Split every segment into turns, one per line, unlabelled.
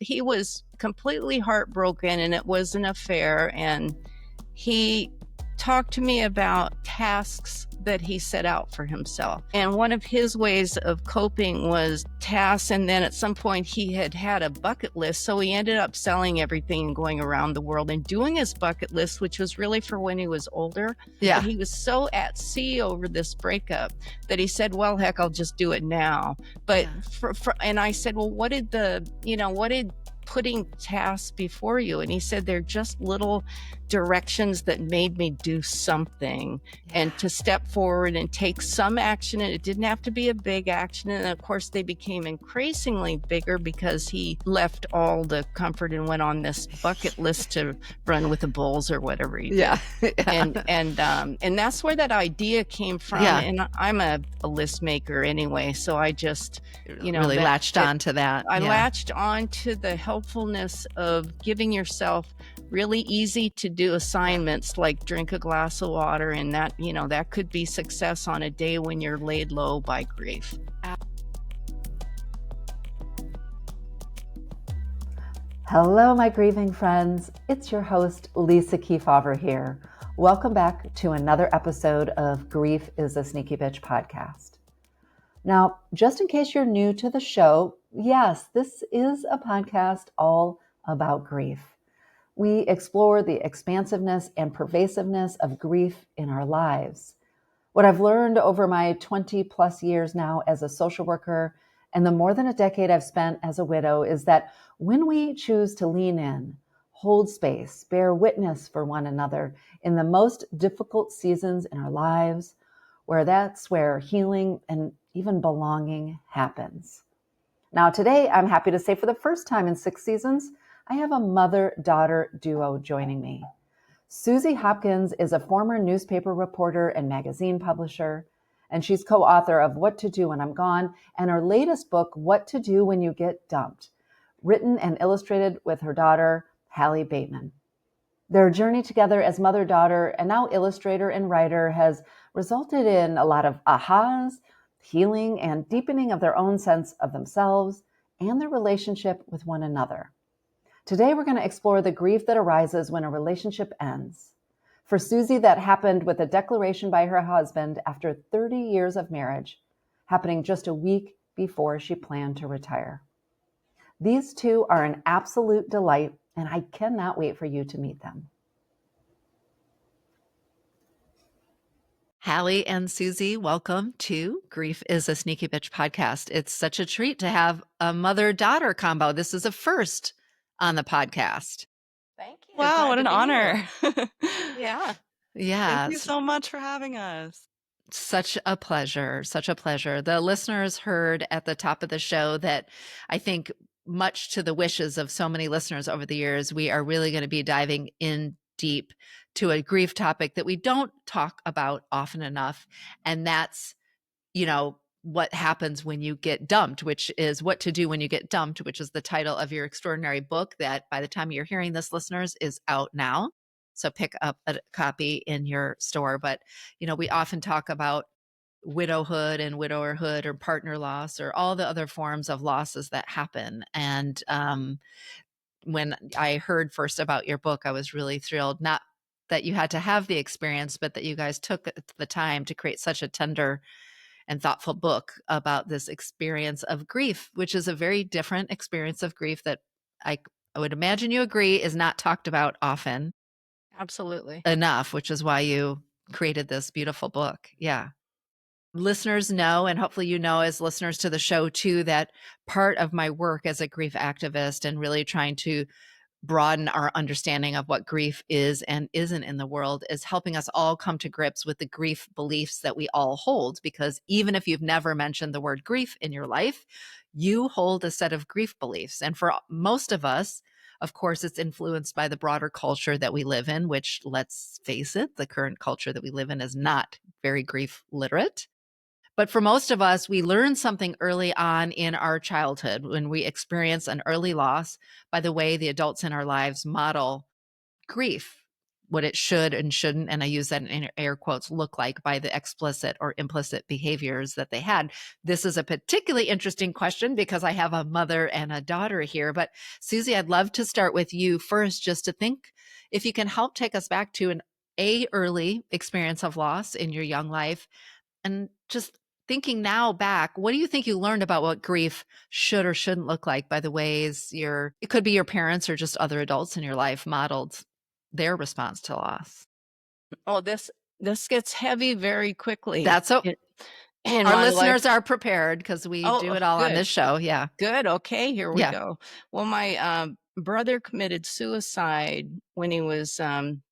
he was completely heartbroken, and it was an affair. And he talked to me about tasks that he set out for himself. And one of his ways of coping was tasks. And then at some point he had a bucket list. So he ended up selling everything and going around the world and doing his bucket list, which was really for when he was older.
Yeah.
But he was so at sea over this breakup that he said, well, heck, I'll just do it now. But and I said, well, what did putting tasks before you? And he said, they're just little directions that made me do something and to step forward and take some action. And it didn't have to be a big action. And of course, they became increasingly bigger because he left all the comfort and went on this bucket list to run with the bulls or whatever he did. And that's where that idea came from. And I'm a list maker anyway, so I just
really latched on to that.
I latched on to the helpfulness of giving yourself really easy to do assignments like drink a glass of water, and that that could be success on a day when you're laid low by grief.
Hello, my grieving friends. It's your host, Lisa Keefauver here. Welcome back to another episode of Grief is a Sneaky Bitch podcast. Now, just in case you're new to the show, yes, this is a podcast all about grief. We explore the expansiveness and pervasiveness of grief in our lives. What I've learned over my 20 plus years now as a social worker and the more than a decade I've spent as a widow is that when we choose to lean in, hold space, bear witness for one another in the most difficult seasons in our lives, that's where healing and even belonging happens. Now, today, I'm happy to say for the first time in 6 seasons, I have a mother-daughter duo joining me. Suzy Hopkins is a former newspaper reporter and magazine publisher, and she's co-author of What to Do When I'm Gone and her latest book, What to Do When You Get Dumped, written and illustrated with her daughter, Hallie Bateman. Their journey together as mother-daughter and now illustrator and writer has resulted in a lot of ahas, healing, and deepening of their own sense of themselves and their relationship with one another. Today, we're going to explore the grief that arises when a relationship ends. For Suzy, that happened with a declaration by her husband after 30 years of marriage, happening just a week before she planned to retire. These two are an absolute delight, and I cannot wait for you to meet them.
Hallie and Suzy, welcome to Grief is a Sneaky Bitch podcast. It's such a treat to have a mother-daughter combo. This is a first on the podcast.
Thank you.
Wow, what an honor.
Yeah.
Thank you so much for having us.
Such a pleasure. Such a pleasure. The listeners heard at the top of the show that I think much to the wishes of so many listeners over the years, we are really going to be diving in deep to a grief topic that we don't talk about often enough. And that's, what happens when you get dumped, which is What to Do When You Get Dumped, which is the title of your extraordinary book that by the time you're hearing this, listeners, is out now. So pick up a copy in your store. But, we often talk about widowhood and widowerhood or partner loss or all the other forms of losses that happen. And when I heard first about your book, I was really thrilled, not that you had to have the experience, but that you guys took the time to create such a tender and thoughtful book about this experience of grief, which is a very different experience of grief that I would imagine you agree is not talked about often.
Absolutely.
Enough, which is why you created this beautiful book. Yeah. Listeners know, and hopefully as listeners to the show too, that part of my work as a grief activist and really trying to broaden our understanding of what grief is and isn't in the world is helping us all come to grips with the grief beliefs that we all hold. Because even if you've never mentioned the word grief in your life, you hold a set of grief beliefs. And for most of us, of course, it's influenced by the broader culture that we live in, which, let's face it, the current culture that we live in is not very grief literate. But for most of us, we learn something early on in our childhood when we experience an early loss by the way the adults in our lives model grief. what it should and shouldn't, and I use that in air quotes, look like by the explicit or implicit behaviors that they had. This is a particularly interesting question because I have a mother and a daughter here. But Suzy, I'd love to start with you first, just to think if you can help take us back to an early experience of loss in your young life, and just thinking now back, what do you think you learned about what grief should or shouldn't look like by the ways it could be your parents or just other adults in your life modeled their response to loss?
Oh, this gets heavy very quickly.
That's
in, in
our
my life.
listeners are prepared because we do it all on this show. Yeah.
Good. Okay, here we
Yeah.
go. Well, my brother committed suicide when he was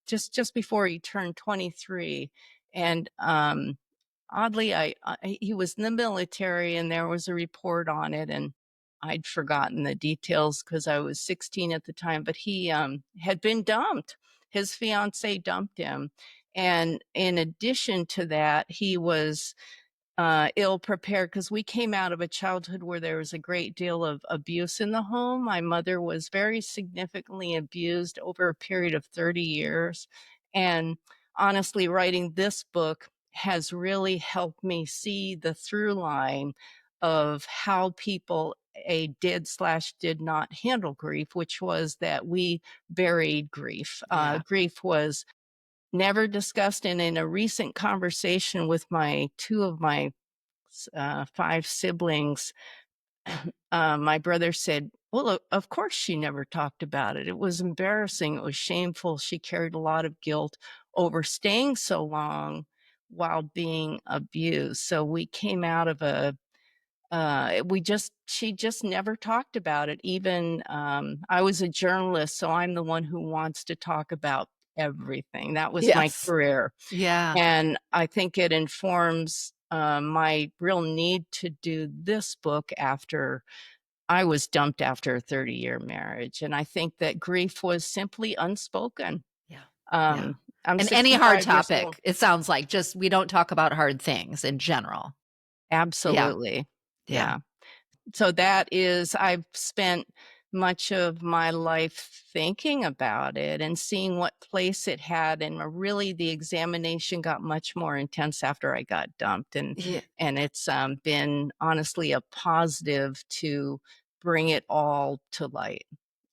just before he turned 23, and oddly, he was in the military, and there was a report on it, and I'd forgotten the details because I was 16 at the time. But he had been dumped. His fiance dumped him, and in addition to that, he was ill prepared because we came out of a childhood where there was a great deal of abuse in the home. My mother was very significantly abused over a period of 30 years. And honestly, writing this book has really helped me see the through line of how people did not handle grief, which was that we buried grief. Grief was never discussed. And in a recent conversation with two of my 5 siblings, my brother said, well, of course she never talked about it. It was embarrassing. It was shameful. She carried a lot of guilt over staying so long while being abused. So we came out of she just never talked about it. Even I was a journalist, so I'm the one who wants to talk about everything. That was my career.
Yeah.
And I think it informs my real need to do this book after I was dumped after a 30-year marriage. And I think that grief was simply unspoken.
Yeah.
I'm
and any hard
65 years old.
topic, it sounds like, just we don't talk about hard things in general.
Absolutely. Yeah. So I've spent much of my life thinking about it and seeing what place it had. And really the examination got much more intense after I got dumped. And it's been honestly a positive to bring it all to light.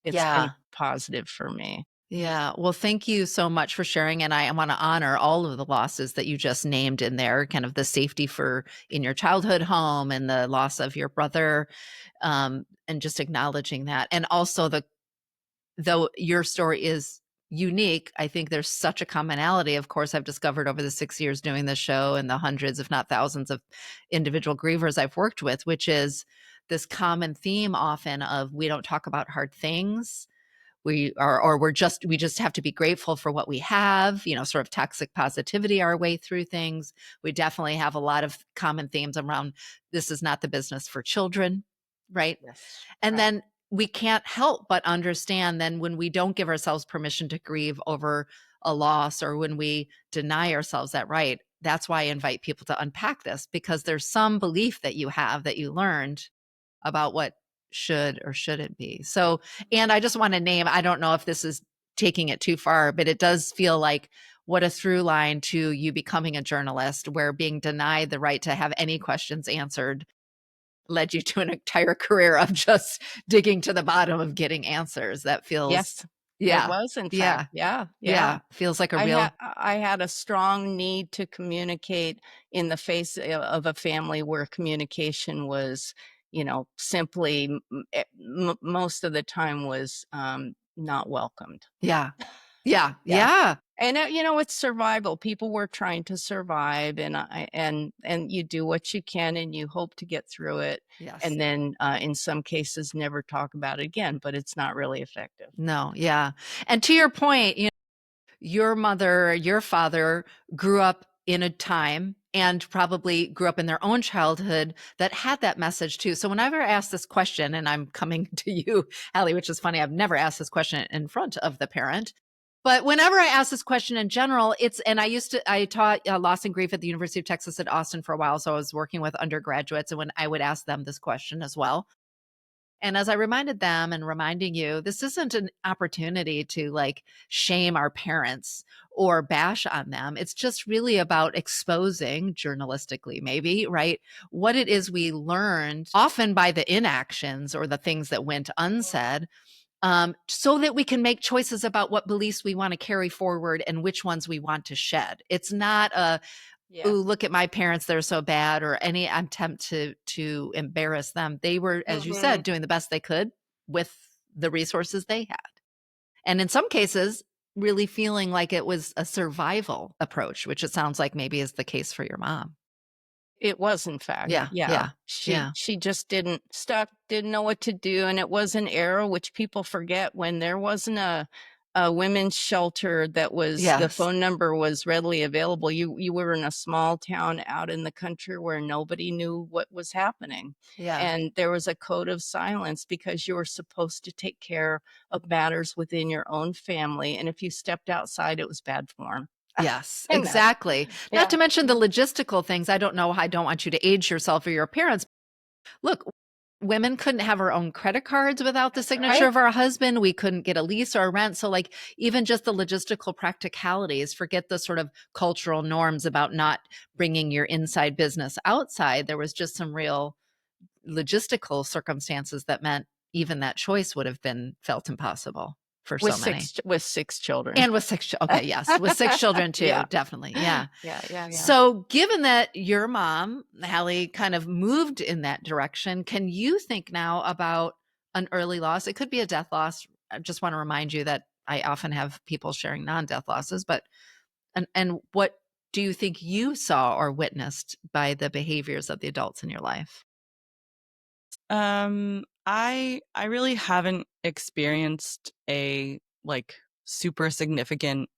It's been positive for me.
Yeah. Well, thank you so much for sharing. And I want to honor all of the losses that you just named in there, kind of the safety in your childhood home and the loss of your brother, and just acknowledging that. And also though your story is unique, I think there's such a commonality. Of course, I've discovered over the 6 years doing this show and the hundreds, if not thousands of individual grievers I've worked with, which is this common theme often of we don't talk about hard things. We just have to be grateful for what we have, sort of toxic positivity our way through things. We definitely have a lot of common themes around this is not the business for children, right?
Yes.
And then we can't help but understand then when we don't give ourselves permission to grieve over a loss or when we deny ourselves that right, that's why I invite people to unpack this, because there's some belief that you have that you learned about what should or shouldn't be. So, and I just want to name, I don't know if this is taking it too far, but it does feel like what a through line to you becoming a journalist, where being denied the right to have any questions answered led you to an entire career of just digging to the bottom of getting answers. That feels,
it was in fact. Yeah.
Feels like I
had a strong need to communicate in the face of a family where communication was, simply most of the time was not welcomed.
Yeah.
And it's survival. People were trying to survive, and you do what you can, and you hope to get through it.
Yes.
And then in some cases, never talk about it again. But it's not really effective.
No. Yeah. And to your point, your mother, your father grew up in a time and probably grew up in their own childhood that had that message too. So whenever I ask this question, and I'm coming to you, Hallie, which is funny, I've never asked this question in front of the parent. But whenever I ask this question in general, I taught loss and grief at the University of Texas at Austin for a while. So I was working with undergraduates, and when I would ask them this question as well. And as I reminded them and reminding you, this isn't an opportunity to like shame our parents or bash on them. It's just really about exposing, journalistically maybe, right, what it is we learned, often by the inactions or the things that went unsaid, so that we can make choices about what beliefs we want to carry forward and which ones we want to shed. It's not a, ooh, look at my parents, they're so bad, or any attempt to embarrass them. They were, as you said, doing the best they could with the resources they had. And in some cases, really feeling like it was a survival approach, which it sounds like maybe is the case for your mom.
It was, in fact.
Yeah. Yeah.
She just didn't know what to do. And it was an era which people forget, when there wasn't a women's shelter that was, the phone number was readily available. You were in a small town out in the country where nobody knew what was happening.
Yeah.
And there was a code of silence because you were supposed to take care of matters within your own family. And if you stepped outside, it was bad form.
Yes, exactly. Not to mention the logistical things. I don't want you to age yourself or your parents. Look, women couldn't have our own credit cards without the signature of our husband. We couldn't get a lease or a rent. So like even just the logistical practicalities, forget the sort of cultural norms about not bringing your inside business outside. There was just some real logistical circumstances that meant even that choice would have been felt impossible for so many.
With 6 children.
And with 6 okay, yes, with 6 children too, definitely, yeah.
Yeah.
So given that your mom, Hallie, kind of moved in that direction, can you think now about an early loss? It could be a death loss. I just want to remind you that I often have people sharing non-death losses, but and what do you think you saw or witnessed by the behaviors of the adults in your life?
I really haven't experienced a like super significant,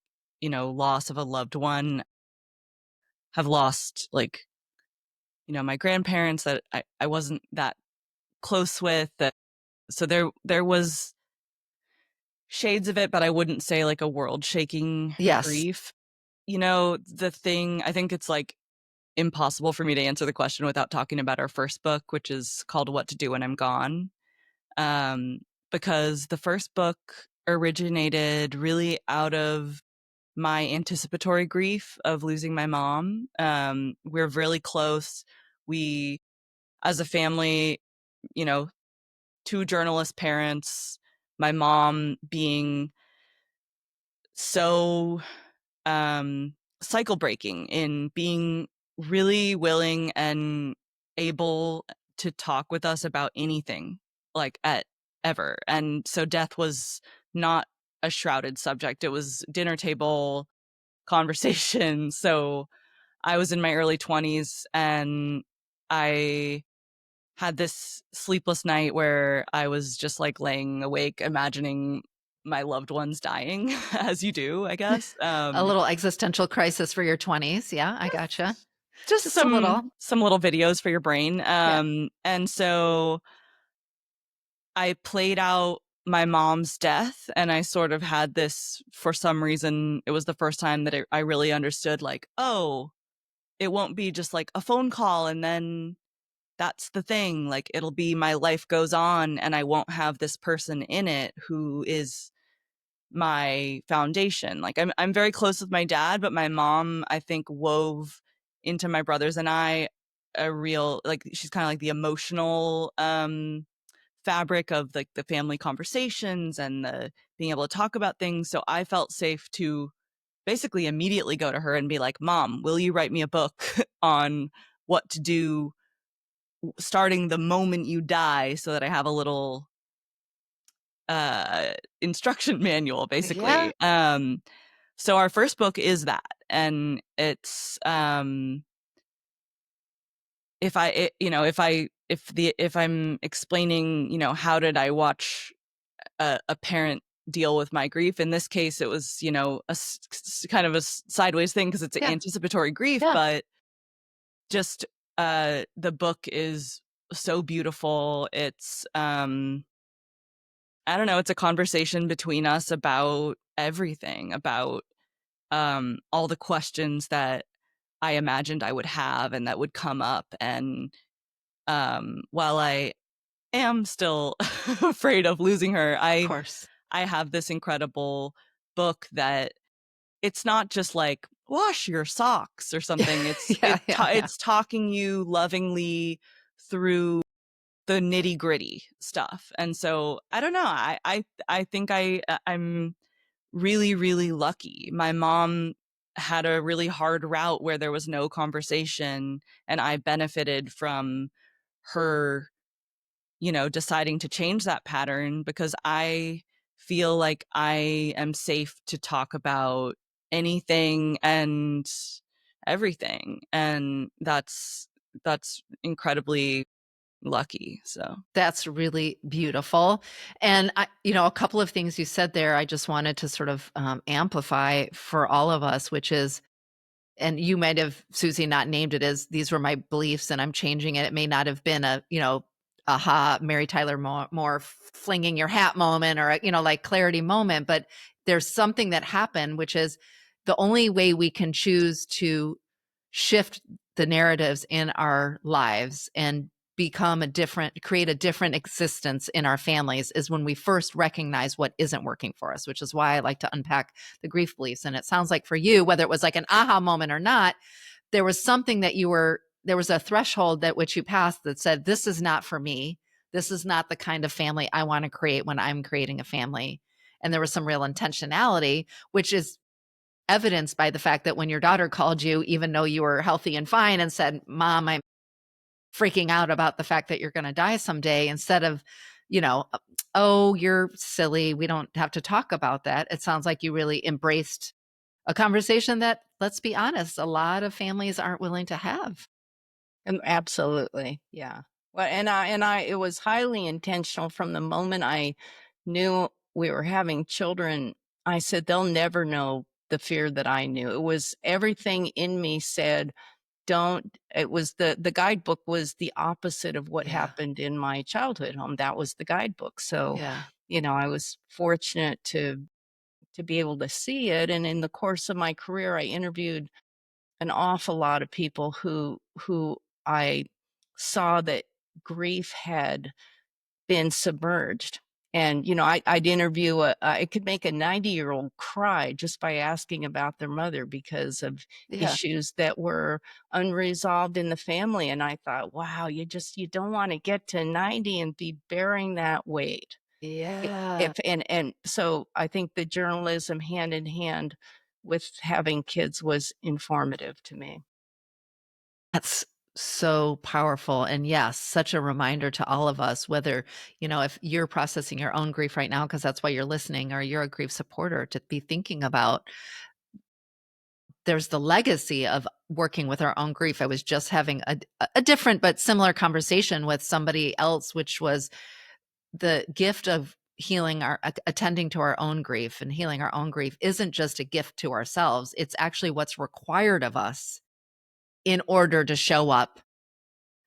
loss of a loved one. Have lost my grandparents that I wasn't that close with. So there was shades of it, but I wouldn't say like a world shaking grief. The thing, I think it's like impossible for me to answer the question without talking about our first book, which is called What to Do When I'm Gone. Because the first book originated really out of my anticipatory grief of losing my mom. We're really close. We, as a family, 2 journalist parents, my mom being so cycle breaking in being really willing and able to talk with us about anything, like at ever. And so death was not a shrouded subject. It was dinner table conversation. So I was in my early 20s and I had this sleepless night where I was just like laying awake, imagining my loved ones dying, as you do, I guess.
A little existential crisis for your 20s. Yeah, I gotcha.
Just some little videos for your brain. And so I played out my mom's death, and I sort of had this, for some reason, it was the first time that I really understood, like, oh, it won't be just like a phone call and then that's the thing. Like, it'll be my life goes on and I won't have this person in it who is my foundation. Like, I'm very close with my dad, but my mom, I think, wove into my brothers and I a real, like, she's kind of like the emotional fabric of like the family conversations and the being able to talk about things. So I felt safe to basically immediately go to her and be like, Mom, will you write me a book on what to do starting the moment you die, so that I have a little instruction manual, basically. So our first book is that, and it's if I'm explaining, how did I watch a parent deal with my grief, in this case it was, kind of a sideways thing because it's anticipatory grief, but just the book is so beautiful. It's I don't know, it's a conversation between us about everything, about all the questions that I imagined I would have and that would come up. And while I am still afraid of losing her.
Of course.
I have this incredible book that it's not just like wash your socks or something. It's talking you lovingly through the nitty gritty stuff. And so I don't know. I think I'm really, really lucky. My mom had a really hard route where there was no conversation, and I benefited from her, deciding to change that pattern, because I feel like I am safe to talk about anything and everything. And that's incredibly lucky. So
that's really beautiful. And a couple of things you said there, I just wanted to sort of amplify for all of us, which is, and you might have, Suzy, not named it as these were my beliefs and I'm changing it. It may not have been a, aha, Mary Tyler Moore flinging your hat moment, or, like clarity moment, but there's something that happened, which is the only way we can choose to shift the narratives in our lives and create a different existence in our families is when we first recognize what isn't working for us, which is why I like to unpack the grief beliefs. And it sounds like for you, whether it was like an aha moment or not, there was something that there was a threshold that which you passed that said, this is not for me. This is not the kind of family I want to create when I'm creating a family. And there was some real intentionality, which is evidenced by the fact that when your daughter called you, even though you were healthy and fine, and said, Mom, I'm freaking out about the fact that you're going to die someday, instead of, oh, you're silly, we don't have to talk about that. It sounds like you really embraced a conversation that, let's be honest, a lot of families aren't willing to have.
Absolutely. Yeah. Well, it was highly intentional from the moment I knew we were having children. I said, they'll never know the fear that I knew. It was everything in me said, it was the guidebook was the opposite of what happened in my childhood home. That was the guidebook. So, I was fortunate to be able to see it. And in the course of my career, I interviewed an awful lot of people who I saw that grief had been submerged. And, I'd interview I could make a 90-year-old cry just by asking about their mother because of issues that were unresolved in the family. And I thought, wow, you don't want to get to 90 and be bearing that weight.
Yeah.
And so I think the journalism hand in hand with having kids was informative to me.
That's so powerful. And yes, such a reminder to all of us, whether, if you're processing your own grief right now, because that's why you're listening, or you're a grief supporter, to be thinking about there's the legacy of working with our own grief. I was just having a different but similar conversation with somebody else, which was the gift of healing attending to our own grief, and healing our own grief isn't just a gift to ourselves. It's actually what's required of us in order to show up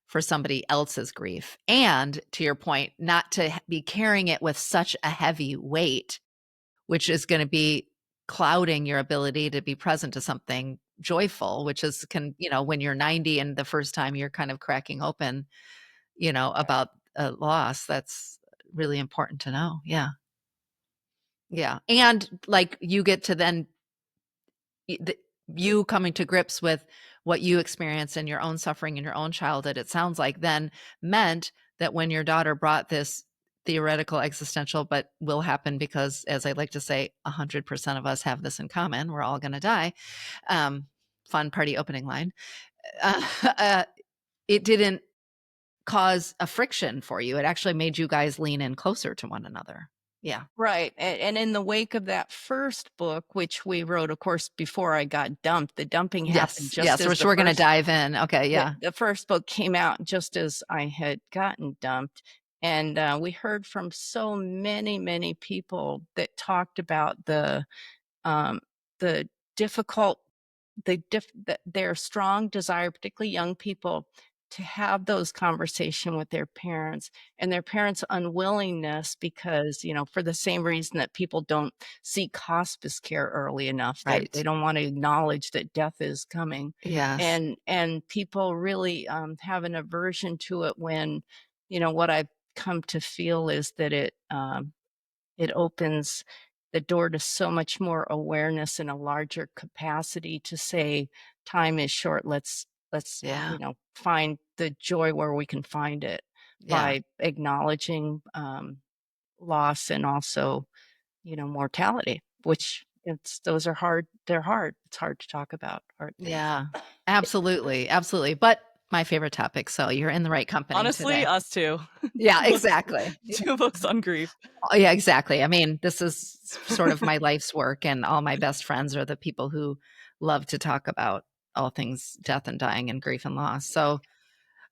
for somebody else's grief. And to your point, not to be carrying it with such a heavy weight, which is going to be clouding your ability to be present to something joyful, which is when you're 90 and the first time you're kind of cracking open, about a loss. That's really important to know. Yeah. Yeah. And like you get to then you coming to grips with what you experienced in your own suffering in your own childhood, it sounds like then meant that when your daughter brought this theoretical existential, but will happen because, as I like to say, 100% of us have this in common, we're all going to die. Fun party opening line. It didn't cause a friction for you. It actually made you guys lean in closer to one another. Yeah.
Right. And in the wake of that first book, which we wrote, of course, before I got dumped, the dumping happened just as
which we're going to dive in. Okay. Yeah.
The first book came out just as I had gotten dumped. And we heard from so many, many people that talked about the difficult, their strong desire, particularly young people, to have those conversations with their parents, and their parents' unwillingness because, for the same reason that people don't seek hospice care early enough.
Right.
They don't want to acknowledge that death is coming.
Yes.
And people really have an aversion to it when, what I've come to feel is that it opens the door to so much more awareness and a larger capacity to say time is short. Let's
Yeah.
find the joy where we can find it by acknowledging loss and also mortality, which those are hard. They're hard. It's hard to talk about, hard things.
Yeah, absolutely. Absolutely. But my favorite topic. So you're in the right company
Honestly,
today.
us too.
Yeah, exactly.
Two books on grief.
Oh, yeah, exactly. I mean, this is sort of my life's work, and all my best friends are the people who love to talk about all things death and dying and grief and loss. So,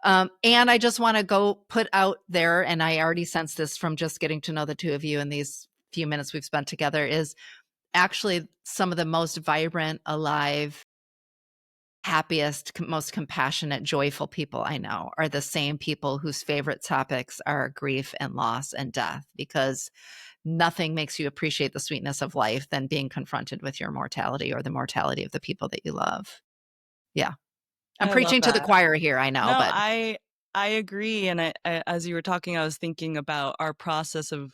and I just want to go put out there, and I already sense this from just getting to know the two of you in these few minutes we've spent together, is actually some of the most vibrant, alive, happiest, most compassionate, joyful people I know are the same people whose favorite topics are grief and loss and death, because nothing makes you appreciate the sweetness of life than being confronted with your mortality or the mortality of the people that you love. Yeah. I'm
I love
preaching to the
that.
choir here, I know,
No,
but
I agree. And I, as you were talking, I was thinking about our process of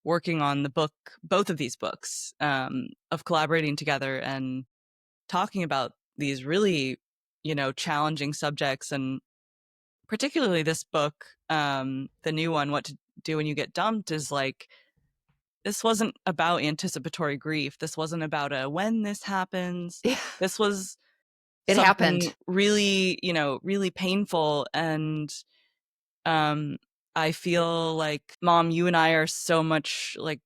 working on the book, both of these books, of collaborating together and talking about these really, challenging subjects. And particularly this book, the new one, What to Do When You Get Dumped, is like, this wasn't about anticipatory grief. This wasn't about when this happens.
yeah,
This was
it
something
happened.
really, really painful. And I feel like, Mom, you and I are so much like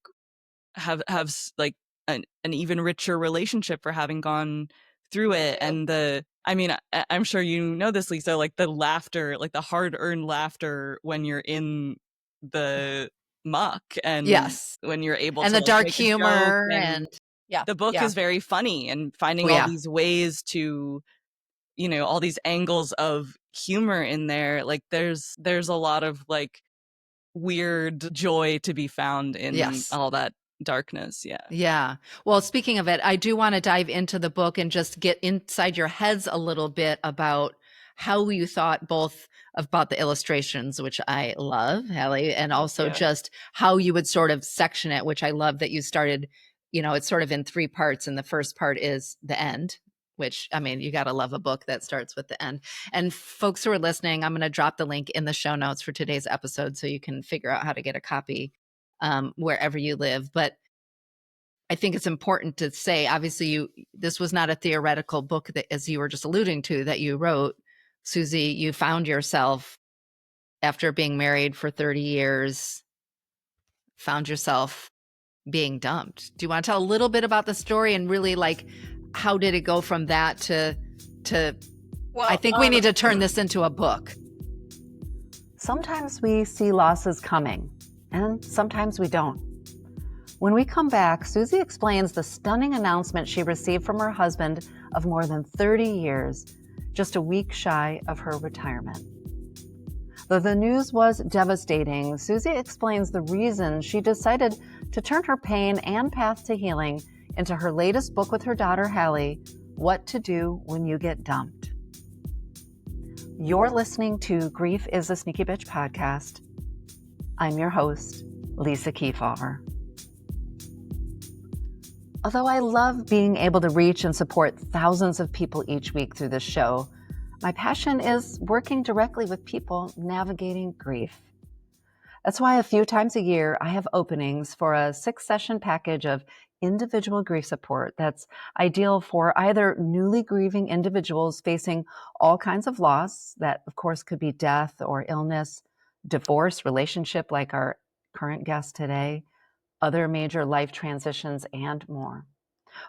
have like an even richer relationship for having gone through it. And I'm sure you know this, Lisa, like the laughter, like the hard-earned laughter when you're in the muck and
Yes.
when you're able
And
to
the
like
dark
make a joke.
humor
And
and yeah,
the book
yeah.
is very funny, and
Oh,
finding all
yeah.
these ways to, all these angles of humor in there. Like there's a lot of like weird joy to be found in
Yes.
all that darkness. Yeah.
Yeah. Well, speaking of it, I do want to dive into the book and just get inside your heads a little bit about how you thought both about the illustrations, which I love, Hallie, and also just how you would sort of section it, which I love that you started, it's sort of in three parts. And the first part is the end, which, I mean, you got to love a book that starts with the end. And folks who are listening, I'm going to drop the link in the show notes for today's episode so you can figure out how to get a copy wherever you live. But I think it's important to say, obviously, this was not a theoretical book that, as you were just alluding to, that you wrote, Suzy. You found yourself after being married for 30 years, found yourself being dumped. Do you want to tell a little bit about the story and really like how did it go from that to well, I think we need to turn this into a book.
Sometimes we see losses coming, and sometimes we don't. When we come back, Suzy explains the stunning announcement she received from her husband of more than 30 years, just a week shy of her retirement. Though the news was devastating, Suzy explains the reason she decided to turn her pain and path to healing into her latest book with her daughter, Hallie, What to Do When You Get Dumped. You're listening to Grief is a Sneaky Bitch podcast. I'm your host, Lisa Keefauver. Although I love being able to reach and support thousands of people each week through this show, my passion is working directly with people navigating grief. That's why a few times a year I have openings for a 6-session package of individual grief support that's ideal for either newly grieving individuals facing all kinds of loss, that of course could be death or illness, divorce, relationship like our current guest today, other major life transitions, and more.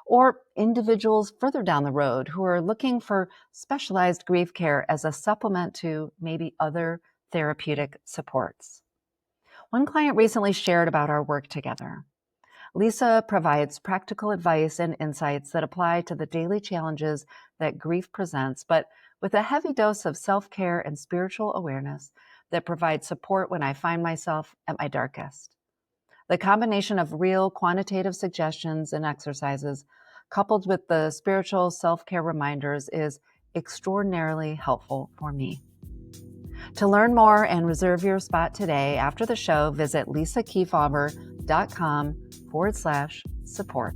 Or individuals further down the road who are looking for specialized grief care as a supplement to maybe other therapeutic supports. One client recently shared about our work together. Lisa provides practical advice and insights that apply to the daily challenges that grief presents, but with a heavy dose of self-care and spiritual awareness that provides support when I find myself at my darkest. The combination of real quantitative suggestions and exercises coupled with the spiritual self-care reminders is extraordinarily helpful for me. To learn more and reserve your spot today after the show, visit lisakeefauver.com/support.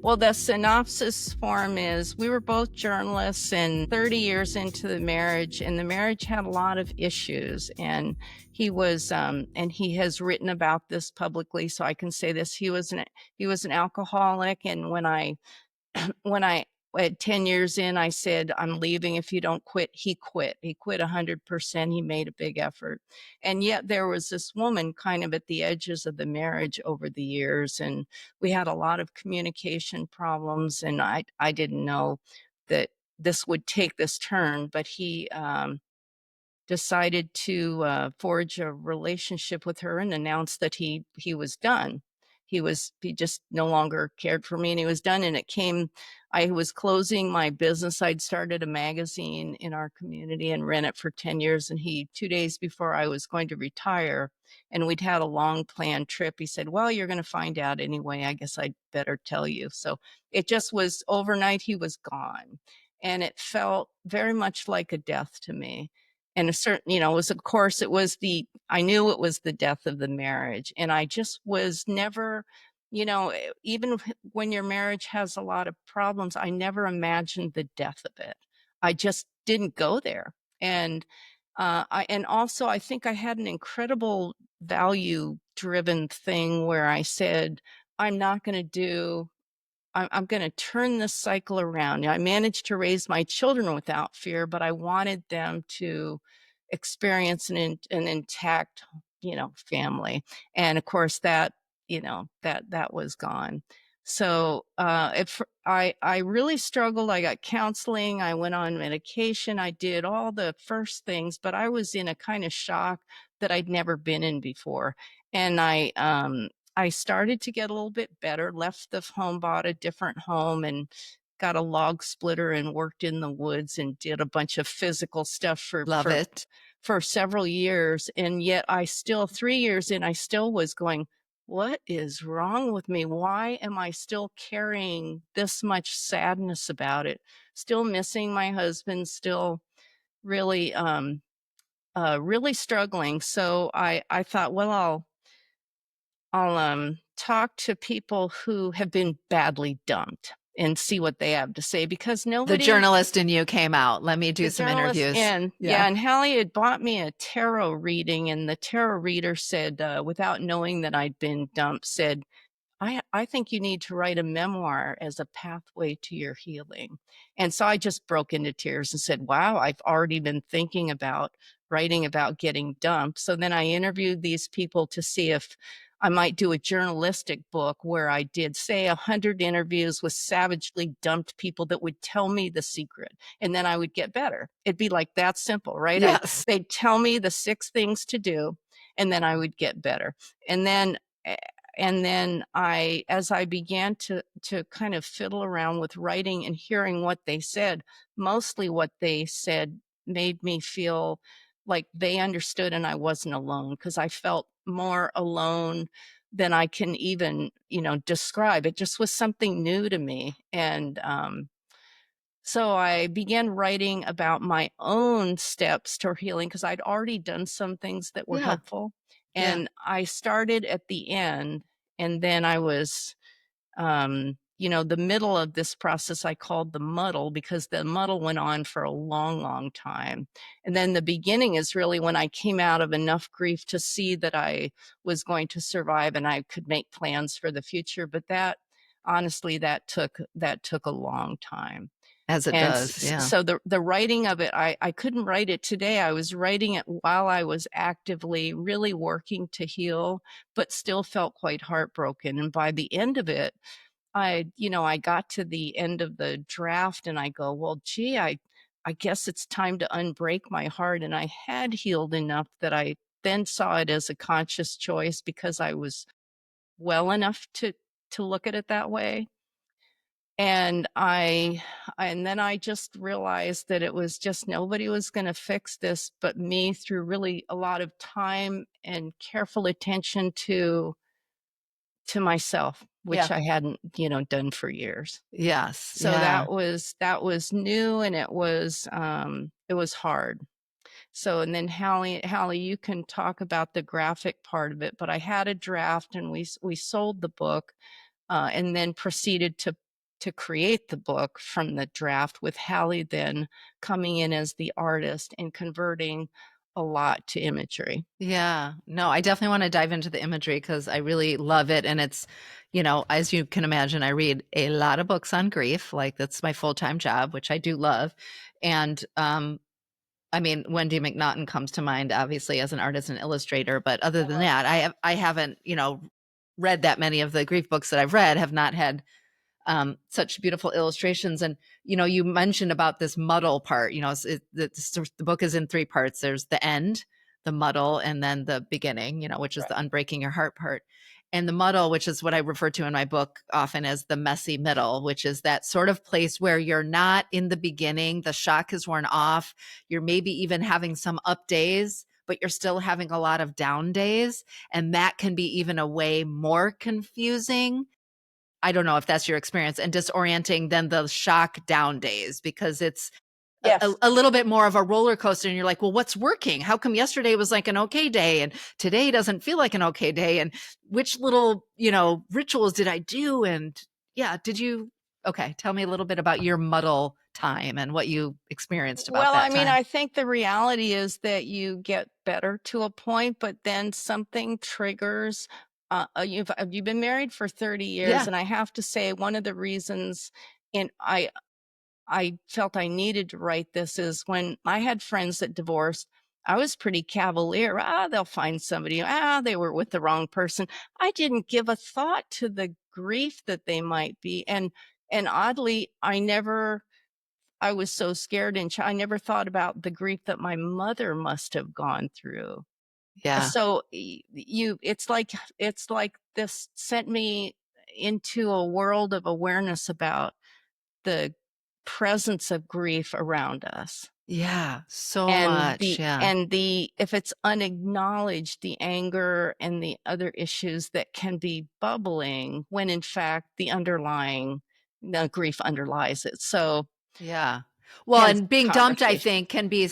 Well, the synopsis form is we were both journalists and 30 years into the marriage, and the marriage had a lot of issues. And he was, and he has written about this publicly, so I can say this: he was an alcoholic, and when I at 10 years in, I said, I'm leaving if you don't quit. He quit. He quit 100%. He made a big effort. And yet there was this woman kind of at the edges of the marriage over the years. And we had a lot of communication problems. And I didn't know that this would take this turn, but he decided to forge a relationship with her and announced that he was done. He just no longer cared for me, and he was done. And it came, I was closing my business. I'd started a magazine in our community and ran it for 10 years. And 2 days before I was going to retire, and we'd had a long planned trip, he said, well, you're going to find out anyway. I guess I'd better tell you. So it just was overnight, he was gone. And it felt very much like a death to me. And a certain, it was, of course, I knew it was the death of the marriage. And I just was never, even when your marriage has a lot of problems, I never imagined the death of it. I just didn't go there. And also I think I had an incredible value driven thing where I said, I'm not going to do I'm going to turn this cycle around. I managed to raise my children without fear, but I wanted them to experience an intact, family. And of course that, that was gone. So I really struggled. I got counseling. I went on medication. I did all the first things, but I was in a kind of shock that I'd never been in before. And I started to get a little bit better, left the home, bought a different home, and got a log splitter and worked in the woods and did a bunch of physical stuff for several years. And yet 3 years in, I still was going, what is wrong with me? Why am I still carrying this much sadness about it? Still missing my husband, still really, really struggling. So I thought, well, I'll talk to people who have been badly dumped and see what they have to say, because
the journalist in you came out. Let me do some interviews.
And Hallie had bought me a tarot reading, and the tarot reader said, without knowing that I'd been dumped, said, I think you need to write a memoir as a pathway to your healing. And so I just broke into tears and said, wow, I've already been thinking about writing about getting dumped. So then I interviewed these people to see if I might do a journalistic book where I did, say, 100 interviews with savagely dumped people that would tell me the secret, and then I would get better. It'd be like that simple, right?
Yes.
They'd tell me the 6 things to do, and then I would get better. And then as I began to kind of fiddle around with writing and hearing what they said, mostly what they said made me feel like they understood and I wasn't alone, because I felt more alone than I can even, describe. It just was something new to me. And so I began writing about my own steps to healing, because I'd already done some things that were helpful. And I started at the end, and then I was, the middle of this process I called the muddle, because the muddle went on for a long, long time. And then the beginning is really when I came out of enough grief to see that I was going to survive and I could make plans for the future. But that, honestly, that took a long time.
As it does, yeah.
So the writing of it, I couldn't write it today. I was writing it while I was actively really working to heal, but still felt quite heartbroken. And by the end of it, I got to the end of the draft and I go, well, gee, I guess it's time to unbreak my heart. And I had healed enough that I then saw it as a conscious choice, because I was well enough to look at it that way. And then I just realized that it was just, nobody was going to fix this but me, through really a lot of time and careful attention to myself. which I hadn't, done for years.
Yes.
So that was new, and it was hard. So, and then Hallie, you can talk about the graphic part of it, but I had a draft, and we sold the book, and then proceeded to create the book from the draft, with Hallie then coming in as the artist and converting a lot to imagery.
Yeah. No, I definitely want to dive into the imagery because I really love it. And it's, as you can imagine, I read a lot of books on grief. Like that's my full-time job, which I do love. And I mean, Wendy McNaughton comes to mind, obviously, as an artist and illustrator. But other than that, I haven't, read that many of the grief books that I've read, have not had such beautiful illustrations. And, you mentioned about this muddle part, the book is in 3 parts. There's the end, the muddle, and then the beginning, which is the unbreaking your heart part. And the muddle, which is what I refer to in my book often as the messy middle, which is that sort of place where you're not in the beginning, the shock has worn off. You're maybe even having some up days, but you're still having a lot of down days. And that can be even a way more confusing. I don't know if that's your experience, and disorienting than the shock down days, because it's a little bit more of a roller coaster, and you're like, well, what's working? How come yesterday was like an okay day and today doesn't feel like an okay day? And which little, rituals did I do? And okay, tell me a little bit about your muddle time and what you experienced about
Well,
that
I mean,
time.
I think the reality is that you get better to a point, but then something triggers. You've been married for 30 years, and I have to say, one of the reasons, and I felt I needed to write this, is when I had friends that divorced, I was pretty cavalier. They'll find somebody. They were with the wrong person. I didn't give a thought to the grief that they might be, and oddly, I was so scared, and I never thought about the grief that my mother must have gone through.
Yeah.
So it's like this sent me into a world of awareness about the presence of grief around us.
Yeah. So
And
much. Yeah.
if it's unacknowledged, the anger and the other issues that can be bubbling, when in fact the grief underlies it. So
yeah. Well,
hence
and being dumped, I
conversation.
think, can be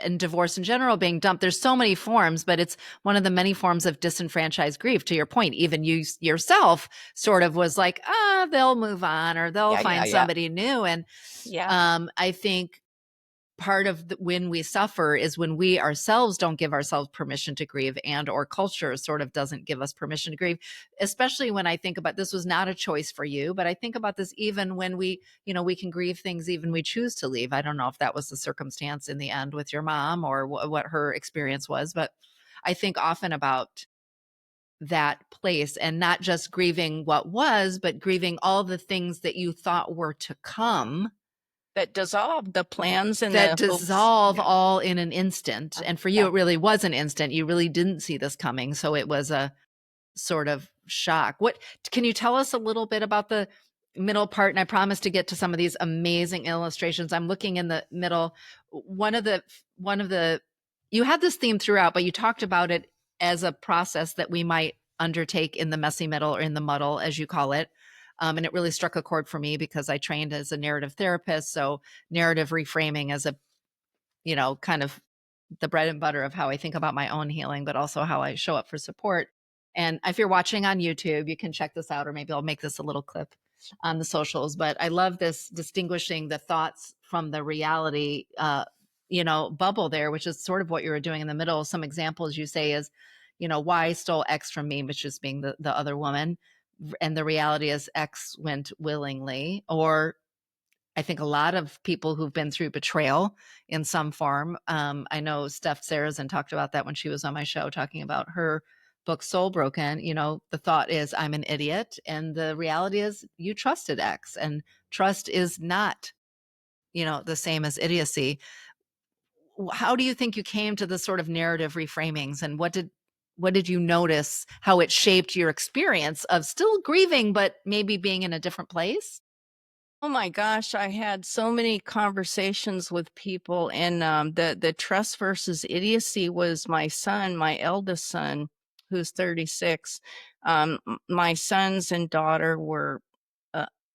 and divorce in general, being dumped, there's so many forms, but it's one of the many forms of disenfranchised grief. To your point, even you yourself sort of was like, they'll move on, or they'll find somebody new. And I think part of when we suffer is when we ourselves don't give ourselves permission to grieve, and or culture sort of doesn't give us permission to grieve. Especially when I think about, this was not a choice for you, but I think about this even when we can grieve things even we choose to leave. I don't know if that was the circumstance in the end with your mom, or what her experience was, but I think often about that place, and not just grieving what was, but grieving all the things that you thought were to come,
that dissolve the plans and
that
the hopes.
dissolve all in an instant. And for you,
Yeah.
it really was an instant. You really didn't see this coming. So it was a sort of shock. What can you tell us a little bit about the middle part? And I promise to get to some of these amazing illustrations. I'm looking in the middle. One of the, you had this theme throughout, but you talked about it as a process that we might undertake in the messy middle, or in the muddle, as you call it. And it really struck a chord for me because I trained as a narrative therapist. So narrative reframing as a, kind of the bread and butter of how I think about my own healing, but also how I show up for support. And if you're watching on YouTube, you can check this out, or maybe I'll make this a little clip on the socials. But I love this distinguishing the thoughts from the reality, bubble there, which is sort of what you were doing in the middle. Some examples you say is, why stole X from me, which is being the other woman. And the reality is X went willingly. Or I think a lot of people who've been through betrayal in some form. I know Steph Sarazin talked about that when she was on my show, talking about her book Soul Broken. The thought is, I'm an idiot. And the reality is, you trusted X, and trust is not, the same as idiocy. How do you think you came to the sort of narrative reframings, and what did you notice, how it shaped your experience of still grieving, but maybe being in a different place?
Oh my gosh, I had so many conversations with people, and the trust versus idiocy was my eldest son. who's 36, my sons and daughter were,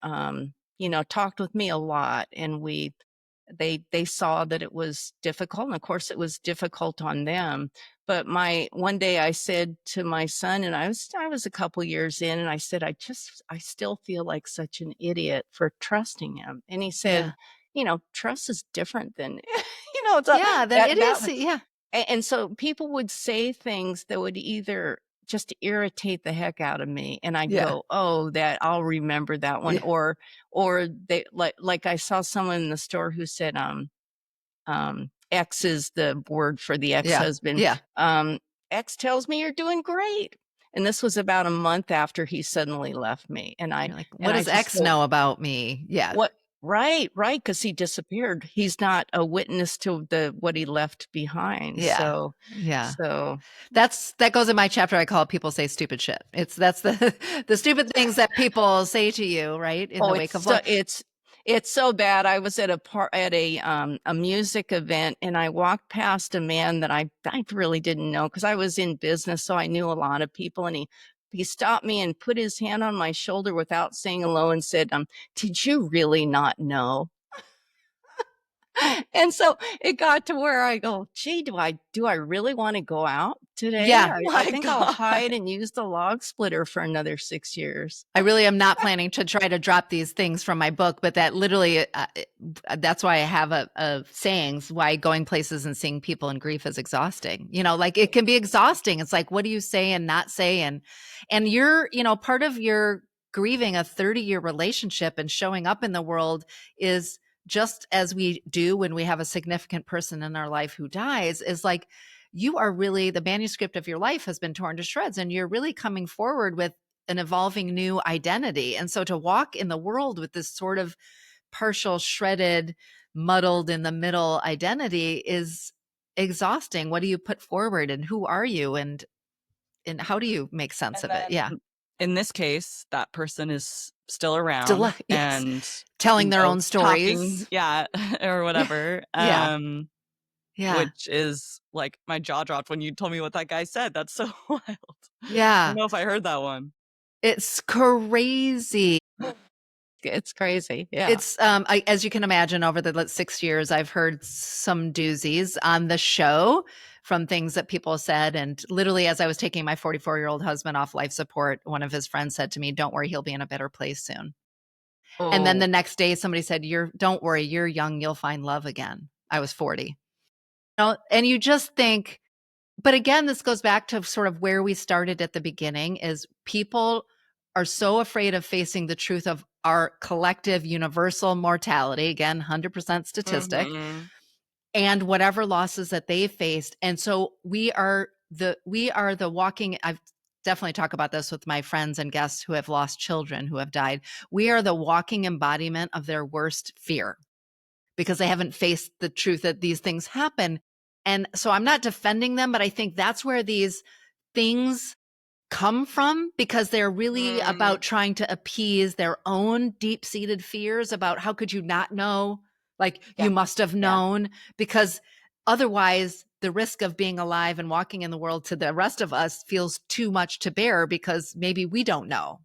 talked with me a lot, and they saw that it was difficult, and of course it was difficult on them. But one day I said to my son, and I was a couple years in, and I said, I still feel like such an idiot for trusting him. And he said, trust is different than,
then it is. Yeah.
And so people would say things that would either just irritate the heck out of me, and I'd go, oh, that I'll remember that one. Or they like I saw someone in the store who said, X is the word for the ex-husband. X tells me you're doing great. And this was about a month after he suddenly left me. And
you're like, what does X know about me? Yeah.
What? Right. Because he disappeared. He's not a witness to what he left behind.
Yeah.
So
that goes in my chapter. I call it people say stupid shit. That's the stupid things that people say to you, right? In the wake of life.
It's so bad. I was at a music event, and I walked past a man that I really didn't know, because I was in business, so I knew a lot of people, and he stopped me and put his hand on my shoulder without saying hello and said, did you really not know? And so it got to where I go, gee, do I really want to go out today?
Yeah.
I think I'll hide and use the log splitter for another 6 years.
I really am not planning to try to drop these things from my book, but that literally, that's why I have a sayings, why going places and seeing people in grief is exhausting. Like it can be exhausting. It's like, what do you say and not say? And you're, part of your grieving a 30-year relationship and showing up in the world is just as we do when we have a significant person in our life who dies, is like, you are really, the manuscript of your life has been torn to shreds, and you're really coming forward with an evolving new identity. And so to walk in the world with this sort of partial, shredded, muddled in the middle identity is exhausting. What do you put forward, and who are you, and how do you make sense of it? Yeah.
In this case, that person is still around and
telling their own stories.
Talking, or whatever. Which is like, my jaw dropped when you told me what that guy said. That's so wild.
Yeah.
I don't know if I heard that one.
It's crazy.
It's crazy. Yeah.
It's as you can imagine, over the 6 years, I've heard some doozies on the show from things that people said. And literally, as I was taking my 44-year-old husband off life support, one of his friends said to me, don't worry, he'll be in a better place soon. Oh. And then the next day, somebody said, don't worry, you're young, you'll find love again. I was 40. And you just think, but again, this goes back to sort of where we started at the beginning, is people are so afraid of facing the truth of our collective universal mortality, again, 100% statistic, and whatever losses that they faced. And so we are the walking, I've definitely talked about this with my friends and guests who have lost children who have died. We are the walking embodiment of their worst fear, because they haven't faced the truth that these things happen. And so I'm not defending them, but I think that's where these things come from, because they're really about trying to appease their own deep-seated fears about, how could you not know? Like, you must have known, because otherwise the risk of being alive and walking in the world to the rest of us feels too much to bear, because maybe we don't know.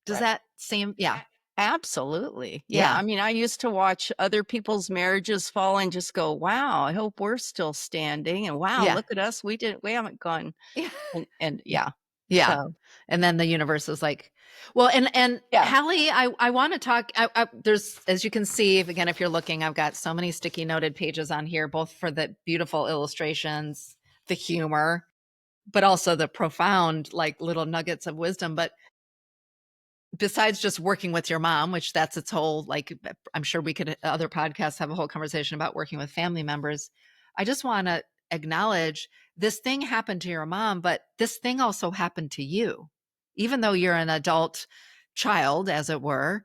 Does that seem? Yeah.
Absolutely. Yeah. I mean, I used to watch other people's marriages fall and just go, wow, I hope we're still standing. And wow, look at us. We haven't gone. And yeah. So.
And then the universe is like, well, and Hallie, I want to talk, there's, as you can see, again, if you're looking, I've got so many sticky noted pages on here, both for the beautiful illustrations, the humor, but also the profound, like, little nuggets of wisdom. But besides just working with your mom, which that's its whole, like, I'm sure we could, other podcasts have a whole conversation about working with family members. I just want to acknowledge, this thing happened to your mom, but this thing also happened to you. Even though you're an adult child, as it were,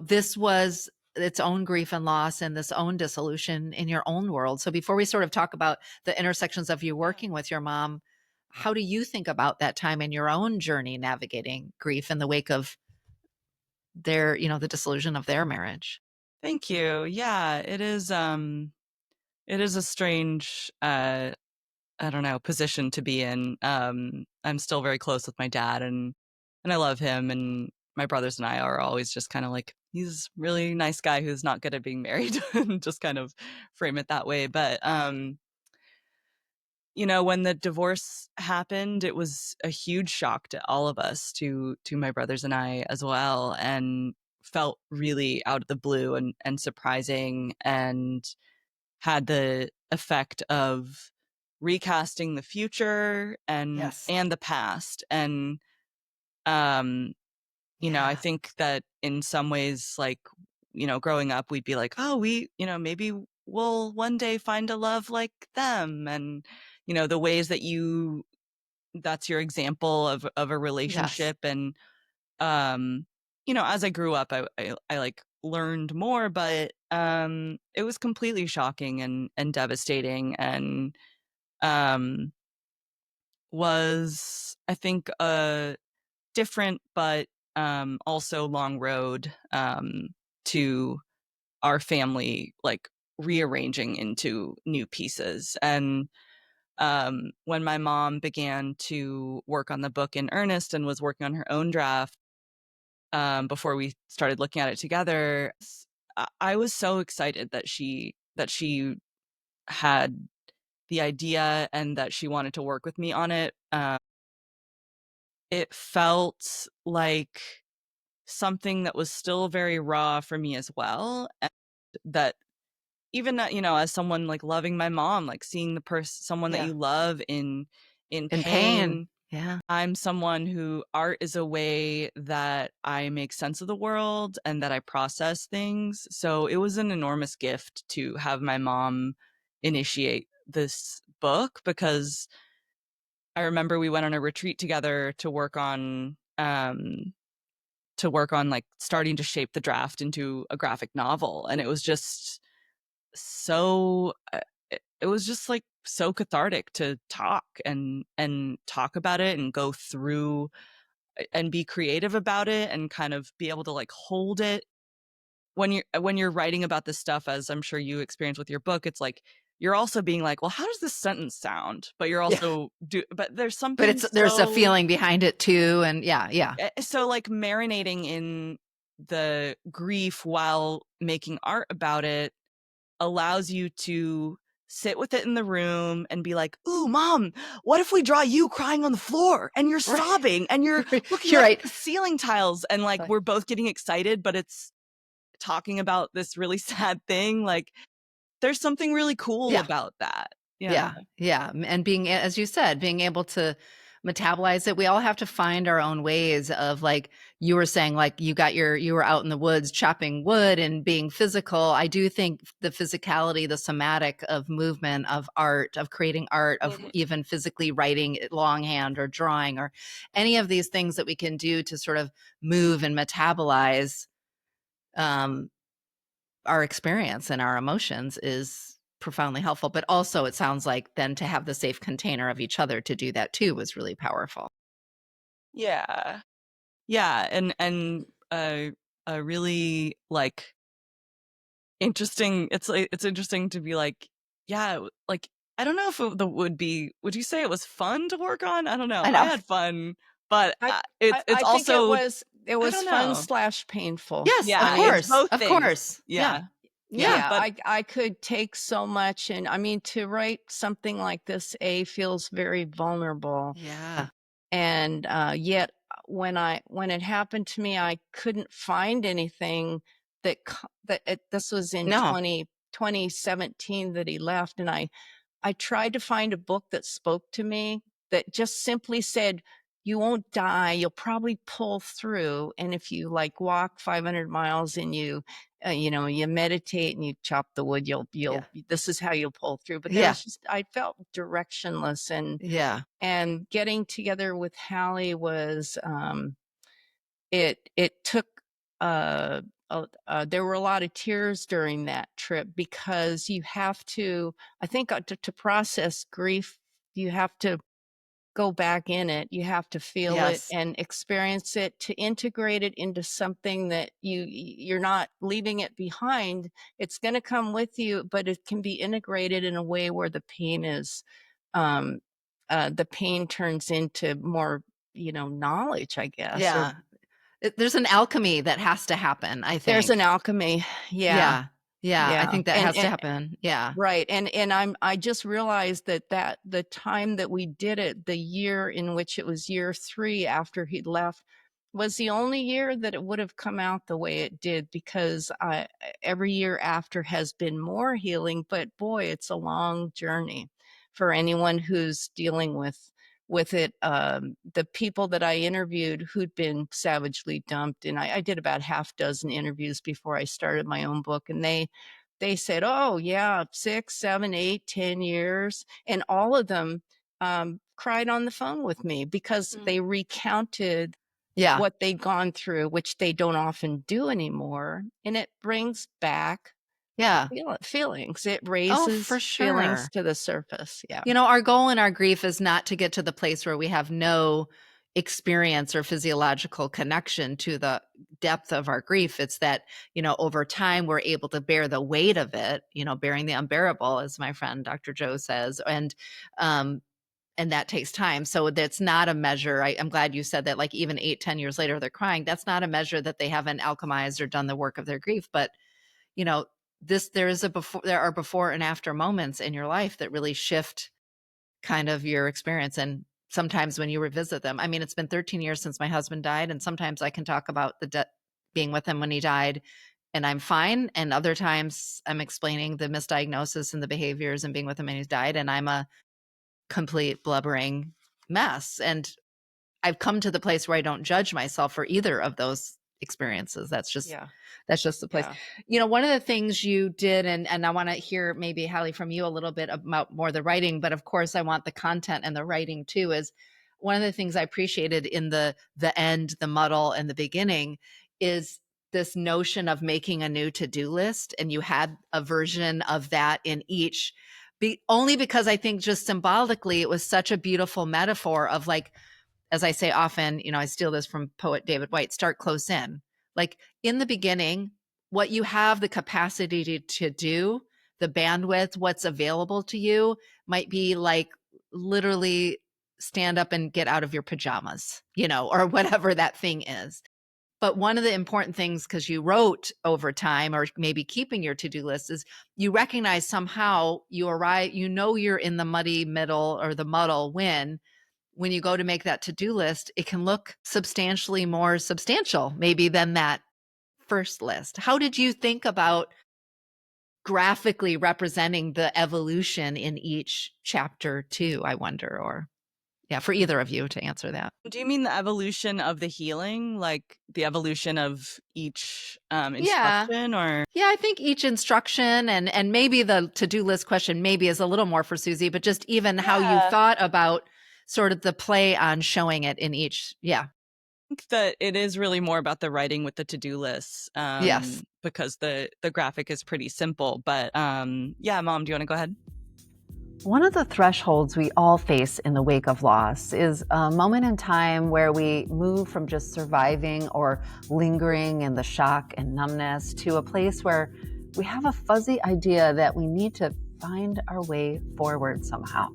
this was its own grief and loss and this own dissolution in your own world. So before we sort of talk about the intersections of you working with your mom, how do you think about that time in your own journey navigating grief in the wake of their, the dissolution of their marriage?
Thank you. Yeah, it is a strange, I don't know, position to be in. I'm still very close with my dad, and I love him, and my brothers and I are always just kind of like, he's a really nice guy who's not good at being married, and just kind of frame it that way. But when the divorce happened, it was a huge shock to all of us, to my brothers and I as well, and felt really out of the blue and surprising, and had the effect of recasting the future and the past. And I think that in some ways, like, growing up, we'd be like, oh, maybe we'll one day find a love like them. And, the ways that that's your example of a relationship. And, as I grew up, I like learned more, but, it was completely shocking and devastating, and, was, I think, a different, but, also long road, to our family, like, rearranging into new pieces. And when my mom began to work on the book in earnest and was working on her own draft, before we started looking at it together, I was so excited that she had the idea and that she wanted to work with me on it. It felt like something that was still very raw for me as well, and that even as someone like loving my mom, like seeing someone that you love in pain.
Yeah.
I'm someone who art is a way that I make sense of the world and that I process things. So it was an enormous gift to have my mom initiate this book, because I remember we went on a retreat together to work on like starting to shape the draft into a graphic novel. And it was just so it was just like so cathartic to talk and talk about it and go through and be creative about it, and kind of be able to like hold it when you're writing about this stuff, as I'm sure you experience with your book. It's like you're also being like, well, how does this sentence sound? But you're also but there's something,
but there's a feeling behind it too. And yeah.
So like marinating in the grief while making art about it allows you to sit with it in the room and be like, ooh, mom, what if we draw you crying on the floor and you're sobbing and you're looking at the ceiling tiles, and like we're both getting excited, but it's talking about this really sad thing. Like, there's something really cool about that.
Yeah. And being, as you said, being able to metabolize it. We all have to find our own ways of, like you were saying, like you were out in the woods chopping wood and being physical. I do think the physicality, the somatic of movement, of art, of creating art, of even physically writing it longhand or drawing, or any of these things that we can do to sort of move and metabolize our experience and our emotions is profoundly helpful. But also, it sounds like then to have the safe container of each other to do that too was really powerful.
Yeah. And a really like interesting, it's interesting to be like, like, I don't know if would you say it was fun to work on? I don't know. I had fun, but it's also,
it was fun / painful.
Yes, of course.
Yeah. I could take so much, and I mean, to write something like this, feels very vulnerable.
Yeah.
And yet when it happened to me, I couldn't find anything this was in 2017 that he left. And I tried to find a book that spoke to me, that just simply said, you won't die, you'll probably pull through. And if you like walk 500 miles and you meditate and you chop the wood, this is how you'll pull through. But there was just, I felt directionless, and getting together with Hallie was, it took, there were a lot of tears during that trip, because you have to, I think, to process grief, you have to go back in it. You have to feel it and experience it, to integrate it into something that you're not leaving it behind. It's going to come with you, but it can be integrated in a way where the pain is the pain turns into more, knowledge, I guess.
Yeah. There's an alchemy that has to happen, I think.
There's an alchemy. Yeah.
Yeah. I think that has to happen. Yeah.
Right. And I just realized that the time that we did it, the year in which it was year 3 after he'd left, was the only year that it would have come out the way it did, because every year after has been more healing. But boy, it's a long journey for anyone who's dealing with it. The people that I interviewed who'd been savagely dumped, and I did about half dozen interviews before I started my own book, and they said, oh yeah, 6, 7, 8, 10 years. And all of them cried on the phone with me because they recounted what they'd gone through, which they don't often do anymore. And it brings back feelings. It raises feelings to the surface. Yeah.
Our goal in our grief is not to get to the place where we have no experience or physiological connection to the depth of our grief. It's that, over time we're able to bear the weight of it, bearing the unbearable, as my friend Dr. Joe says. And that takes time. So that's not a measure. I'm glad you said that, like even 8, 10 years later, they're crying. That's not a measure that they haven't alchemized or done the work of their grief. But, there are before and after moments in your life that really shift kind of your experience. And sometimes when you revisit them, I mean, it's been 13 years since my husband died. And sometimes I can talk about being with him when he died and I'm fine. And other times I'm explaining the misdiagnosis and the behaviors and being with him and he's died. And I'm a complete blubbering mess. And I've come to the place where I don't judge myself for either of those experiences. That's just the place. One of the things you did, and I want to hear maybe, Hallie, from you a little bit about more the writing, but of course I want the content and the writing too, is one of the things I appreciated in the end, the muddle, and the beginning is this notion of making a new to-do list. And you had a version of that in each, only because I think just symbolically, it was such a beautiful metaphor of, like, as I say often, I steal this from poet David White, start close in. Like in the beginning, what you have the capacity to do, the bandwidth, what's available to you might be like literally stand up and get out of your pajamas, or whatever that thing is. But one of the important things, because you wrote over time, or maybe keeping your to-do list, is you recognize somehow you arrive, you're in the muddy middle or the muddle when you go to make that to-do list, it can look substantially more substantial maybe than that first list. How did you think about graphically representing the evolution in each chapter too, I wonder, or for either of you to answer that?
Do you mean the evolution of the healing, like the evolution of each instruction? Or
I think each instruction and maybe the to-do list question maybe is a little more for Suzy, but just even how you thought about sort of the play on showing it in each. I
think that it is really more about the writing with the to-do lists.
Yes.
Because the graphic is pretty simple. But Mom, do you want to go ahead?
One of the thresholds we all face in the wake of loss is a moment in time where we move from just surviving or lingering in the shock and numbness to a place where we have a fuzzy idea that we need to find our way forward somehow.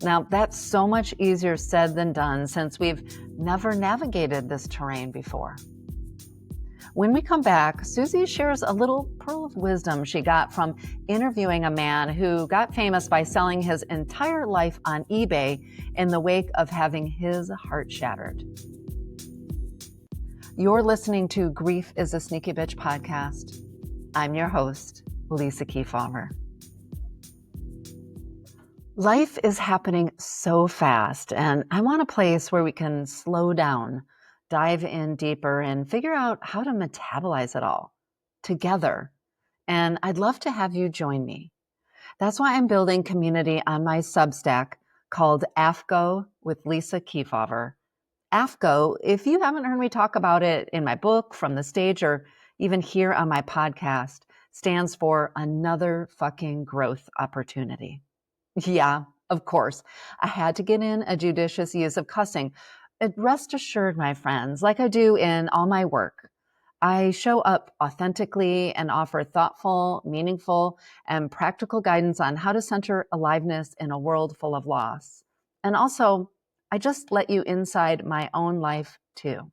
Now, that's so much easier said than done since we've never navigated this terrain before. When we come back, Suzy shares a little pearl of wisdom she got from interviewing a man who got famous by selling his entire life on eBay in the wake of having his heart shattered. You're listening to Grief is a Sneaky Bitch podcast. I'm your host, Lisa Keefauver. Life is happening so fast, and I want a place where we can slow down, dive in deeper, and figure out how to metabolize it all together. And I'd love to have you join me. That's why I'm building community on my Substack called AFGO with Lisa Keefauver. AFGO, if you haven't heard me talk about it in my book, from the stage, or even here on my podcast, stands for Another Fucking Growth Opportunity. Yeah, of course, I had to get in a judicious use of cussing. Rest assured, my friends, like I do in all my work, I show up authentically and offer thoughtful, meaningful, and practical guidance on how to center aliveness in a world full of loss. And also, I just let you inside my own life too.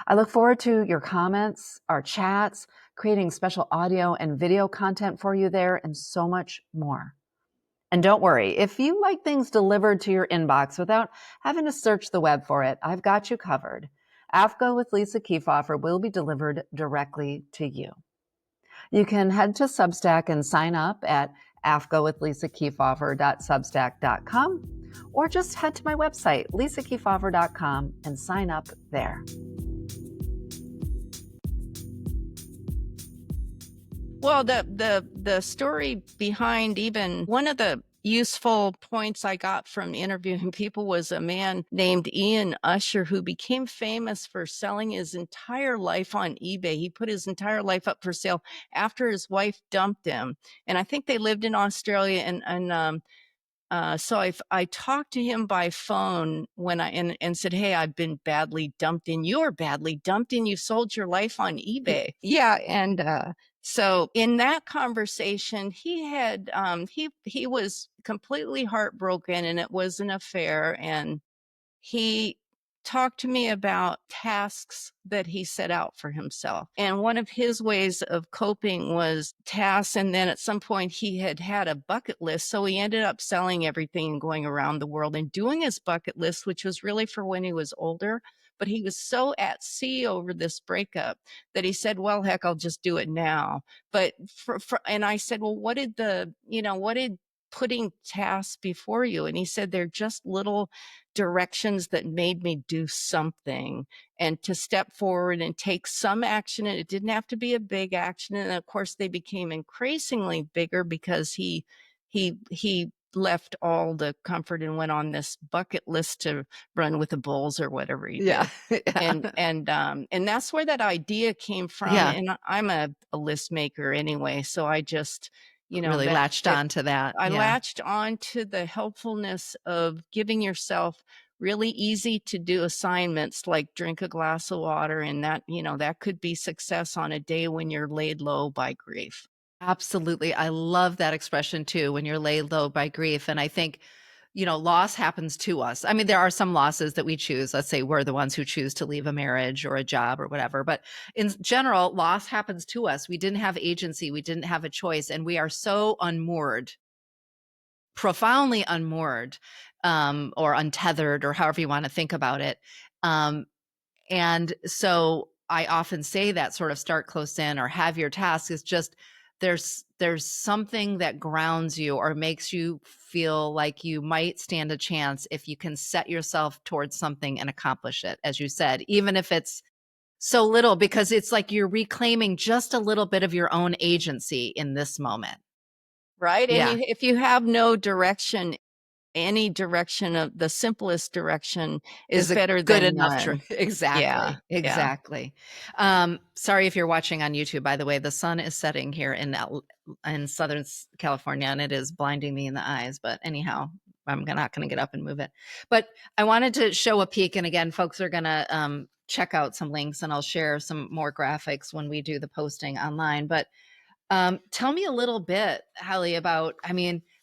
I look forward to your comments, our chats, creating special audio and video content for you there, and so much more. And don't worry, if you like things delivered to your inbox without having to search the web for it, I've got you covered. AFCO with Lisa Keefauver will be delivered directly to you. You can head to Substack and sign up at afgowithlisakeefauver.substack.com, or just head to my website, lisakeefauver.com, and sign up there.
Well, the story behind even one of the useful points I got from interviewing people was a man named Ian Usher, who became famous for selling his entire life on eBay. He put his entire life up for sale after his wife dumped him. And I think they lived in Australia, so I talked to him by phone when and said, "Hey, I've been badly dumped, and you're badly dumped, and you sold your life on eBay." Yeah, and so in that conversation, he had he was completely heartbroken, and it was an affair, and he talked to me about tasks that he set out for himself. And one of his ways of coping was tasks. And then at some point he had a bucket list. So he ended up selling everything and going around the world and doing his bucket list, which was really for when he was older. But he was so at sea over this breakup that he said, well, heck, I'll just do it now. But and I said, well, what did putting tasks before you? And he said, they're just little directions that made me do something and to step forward and take some action. And it didn't have to be a big action. And of course they became increasingly bigger because he left all the comfort and went on this bucket list to run with the bulls or whatever he did. And that's where that idea came from. And I'm a list maker anyway, so I just
really latched on to that.
I latched on to the helpfulness of giving yourself really easy to do assignments like drink a glass of water, and that that could be success on a day when you're laid low by grief.
Absolutely. I love that expression too, when you're laid low by grief. And I think, loss happens to us. I mean, there are some losses that we choose. Let's say we're the ones who choose to leave a marriage or a job or whatever. But in general, loss happens to us. We didn't have agency. We didn't have a choice. And we are so unmoored, profoundly unmoored, or untethered, or however you want to think about it. And so I often say that sort of start close in or have your task is just there's something that grounds you or makes you feel like you might stand a chance if you can set yourself towards something and accomplish it, as you said, even if it's so little, because it's like you're reclaiming just a little bit of your own agency in this moment.
Right. And if you have no direction, any direction of the simplest direction is better
good
than
enough.
none.
Exactly. Exactly. Sorry if you're watching on YouTube, by the way, the sun is setting here in Southern California and it is blinding me in the eyes. But anyhow, I'm not going to get up and move it. But I wanted to show a peek. And again, folks are going to check out some links and I'll share some more graphics when we do the posting online. But tell me a little bit, Hallie, about,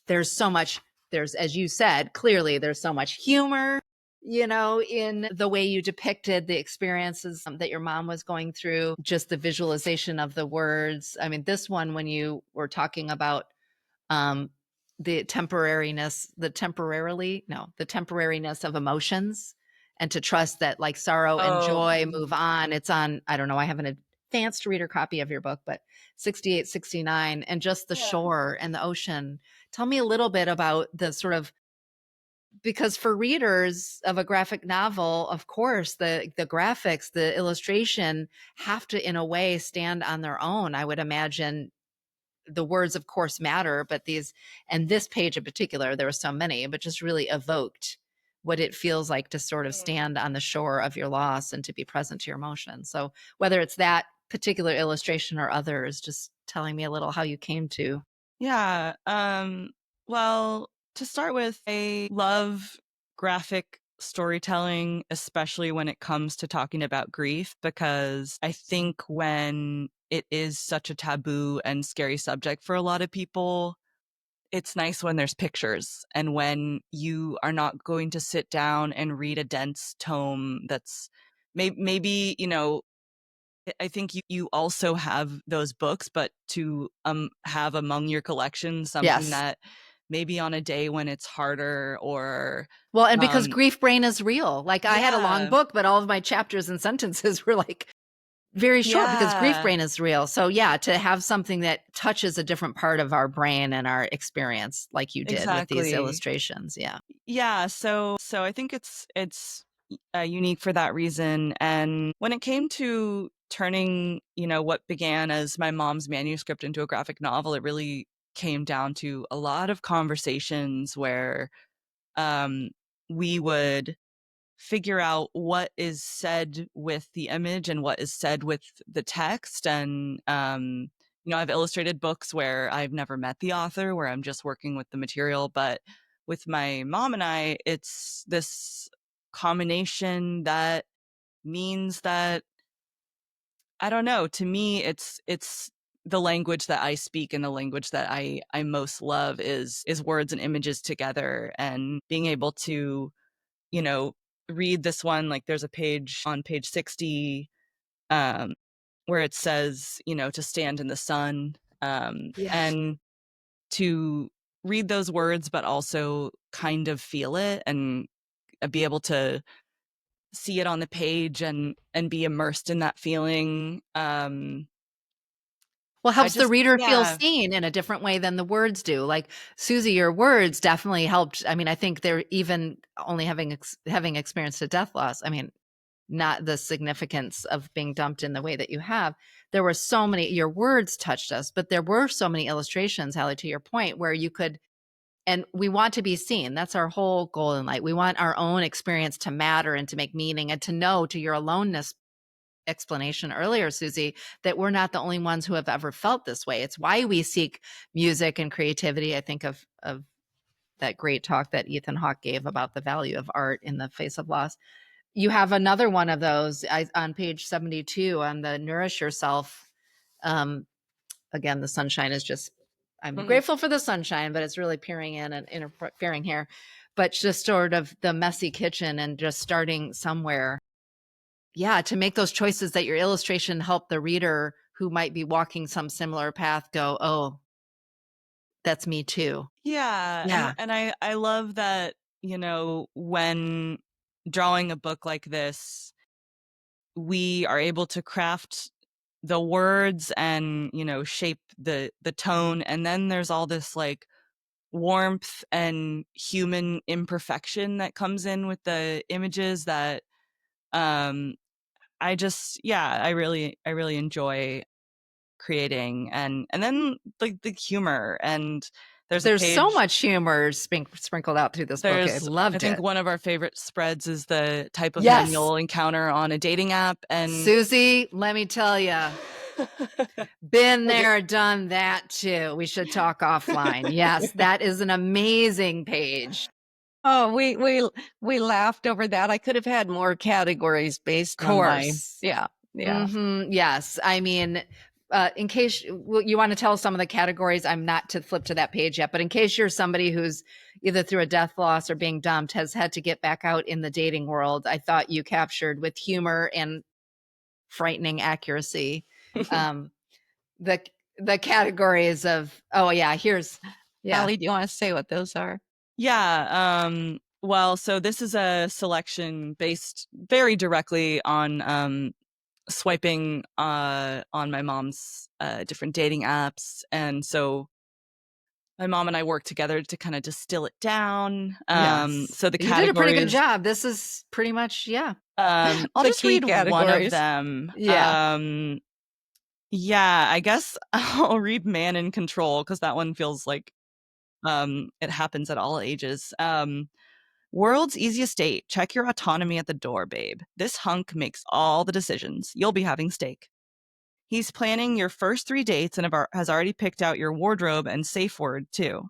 there's so much. There's, as you said, clearly there's so much humor, in the way you depicted the experiences that your mom was going through, just the visualization of the words. I mean, this one, when you were talking about the temporariness of emotions, and to trust that like sorrow and joy move on. It's on, I don't know, I have an advanced reader copy of your book, but 68, 69, and just the shore and the ocean. Tell me a little bit about the sort of, because for readers of a graphic novel, of course, the graphics, the illustration have to, in a way, stand on their own. I would imagine the words, of course, matter, but this page in particular, there were so many, but just really evoked what it feels like to sort of stand on the shore of your loss and to be present to your emotions. So whether it's that particular illustration or others, just telling me a little how you came to.
Yeah. Well, to start with, I love graphic storytelling, especially when it comes to talking about grief, because I think when it is such a taboo and scary subject for a lot of people, it's nice when there's pictures and when you are not going to sit down and read a dense tome that's maybe, you know, I think you also have those books, but to have among your collection something that maybe on a day when it's harder or
well, and because grief brain is real. Like I had a long book, but all of my chapters and sentences were like very short because grief brain is real. So yeah, to have something that touches a different part of our brain and our experience like you did with these illustrations. Yeah.
Yeah. So I think it's unique for that reason. And when it came to turning, you know, what began as my mom's manuscript into a graphic novel, it really came down to a lot of conversations where we would figure out what is said with the image and what is said with the text. And, you know, I've illustrated books where I've never met the author, where I'm just working with the material. But with my mom and I, it's this combination that means that, I don't know, to me, it's the language that I speak and the language that I most love is words and images together, and being able to, you know, read this one. Like there's a page on page 60 where it says, you know, to stand in the sun, and to read those words but also kind of feel it and be able to see it on the page and be immersed in that feeling.
Well, helps the reader feel seen in a different way than the words do. Like Suzy, your words definitely helped. I mean, I think they're even only having experienced a death loss. I mean, not the significance of being dumped in the way that you have. There were so many, your words touched us, but there were so many illustrations, Hallie, to your point, where you could, and we want to be seen. That's our whole goal in life. We want our own experience to matter and to make meaning and to know, to your aloneness explanation earlier, Suzy, that we're not the only ones who have ever felt this way. It's why we seek music and creativity. I think of that great talk that Ethan Hawke gave about the value of art in the face of loss. You have another one of those on page 72 on the Nourish Yourself. Again, the sunshine is just, I'm grateful for the sunshine, but it's really peering in and interfering here. But just sort of the messy kitchen and just starting somewhere. Yeah, to make those choices that your illustration help the reader who might be walking some similar path go, oh, that's me too.
Yeah. And I love that, you know, when drawing a book like this, we are able to craft the words and, you know, shape the tone. And then there's all this like warmth and human imperfection that comes in with the images that I really enjoy creating. And then like the humor, and there's
so much humor sprinkled out through this book. I loved it.
I think one of our favorite spreads is the type of man you'll encounter on a dating app. And
Suzy, let me tell you, been there, done that too. We should talk offline. Yes, that is an amazing page.
Oh, we laughed over that. I could have had more categories based on my, yeah.
Mm-hmm, yes. I mean, in case you want to tell some of the categories, I'm not to flip to that page yet, but in case you're somebody who's either through a death loss or being dumped has had to get back out in the dating world, I thought you captured with humor and frightening accuracy the categories of,
Hallie, do you want to say what those are?
Yeah. Well, so this is a selection based very directly on swiping on my mom's different dating apps. And so my mom and I worked together to kind of distill it down. So the categories,
you did a pretty good job. This is pretty much,
I'll just read one of them. Yeah, I guess I'll read Man in Control because that one feels like it happens at all ages. World's easiest date. Check your autonomy at the door, babe. This hunk makes all the decisions. You'll be having steak. He's planning your first 3 dates and has already picked out your wardrobe and safe word, too.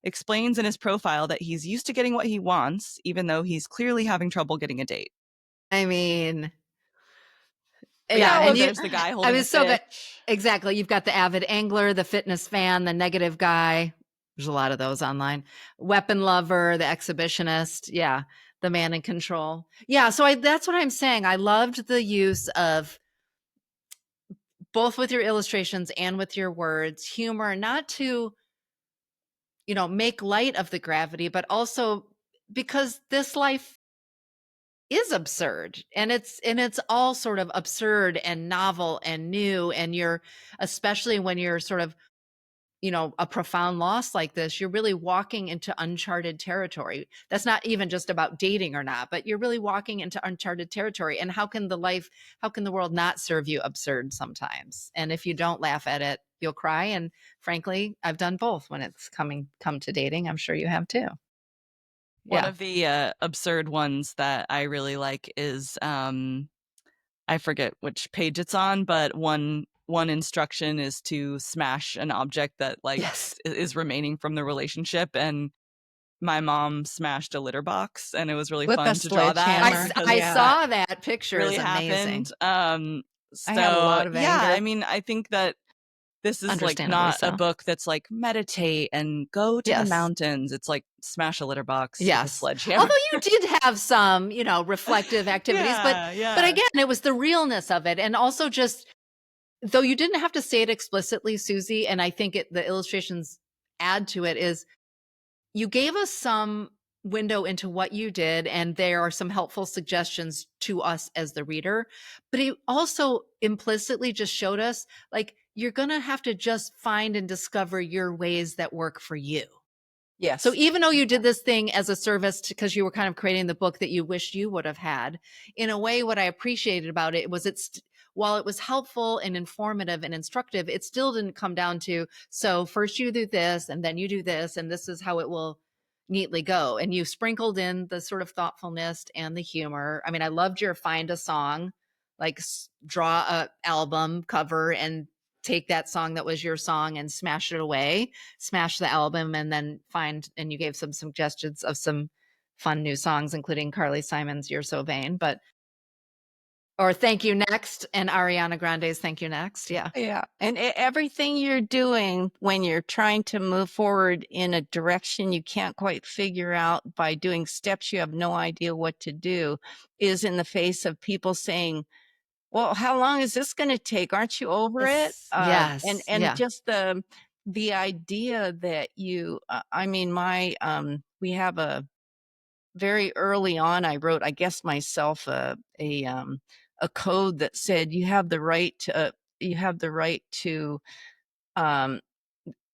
Explains in his profile that he's used to getting what he wants, even though he's clearly having trouble getting a date.
I mean,
and there's the guy holding a fish.
Exactly. You've got the avid angler, the fitness fan, the negative guy. There's a lot of those online. Weapon lover, the exhibitionist. Yeah. The man in control. Yeah. So that's what I'm saying. I loved the use of both with your illustrations and with your words, humor, not to, make light of the gravity, but also because this life is absurd, and it's all sort of absurd and novel and new, and especially when you're sort of, a profound loss like this, you're really walking into uncharted territory. That's not even just about dating or not, but you're really walking into uncharted territory. And how can the world not serve you absurd sometimes? And if you don't laugh at it, you'll cry. And frankly, I've done both when it's come to dating. I'm sure you have too.
One of the absurd ones that I really like is, I forget which page it's on, but one instruction is to smash an object that is remaining from the relationship. And my mom smashed a litter box, and it was really
With
fun
a
to draw that.
I saw that picture.
Really
is amazing.
happened.
I have a lot of anger.
I mean, I think that this is like not a book that's like meditate and go to the mountains. It's like smash a litter box with a sledgehammer.
Although you did have some, reflective activities, but again, it was the realness of it. And also just, though you didn't have to say it explicitly, Suzy, and I think the illustrations add to it, is you gave us some window into what you did, and there are some helpful suggestions to us as the reader, but it also implicitly just showed us, like, you're going to have to just find and discover your ways that work for you.
Yes.
So even though you did this thing as a service because you were kind of creating the book that you wished you would have had, in a way, what I appreciated about it was while it was helpful and informative and instructive, it still didn't come down to, so first you do this and then you do this, and this is how it will neatly go. And you sprinkled in the sort of thoughtfulness and the humor. I mean, I loved your find a song, like draw a album cover and take that song that was your song and smash it away, smash the album, and then and you gave some suggestions of some fun new songs, including Carly Simon's You're So Vain, or Thank You Next, and Ariana Grande's Thank You Next. Yeah.
Yeah. And everything you're doing when you're trying to move forward in a direction you can't quite figure out by doing steps you have no idea what to do is in the face of people saying, well, how long is this going to take? Aren't you over it?
Yes.
And just the idea that you, I mean, we have very early on, I wrote, I guess myself, a code that said you have the right to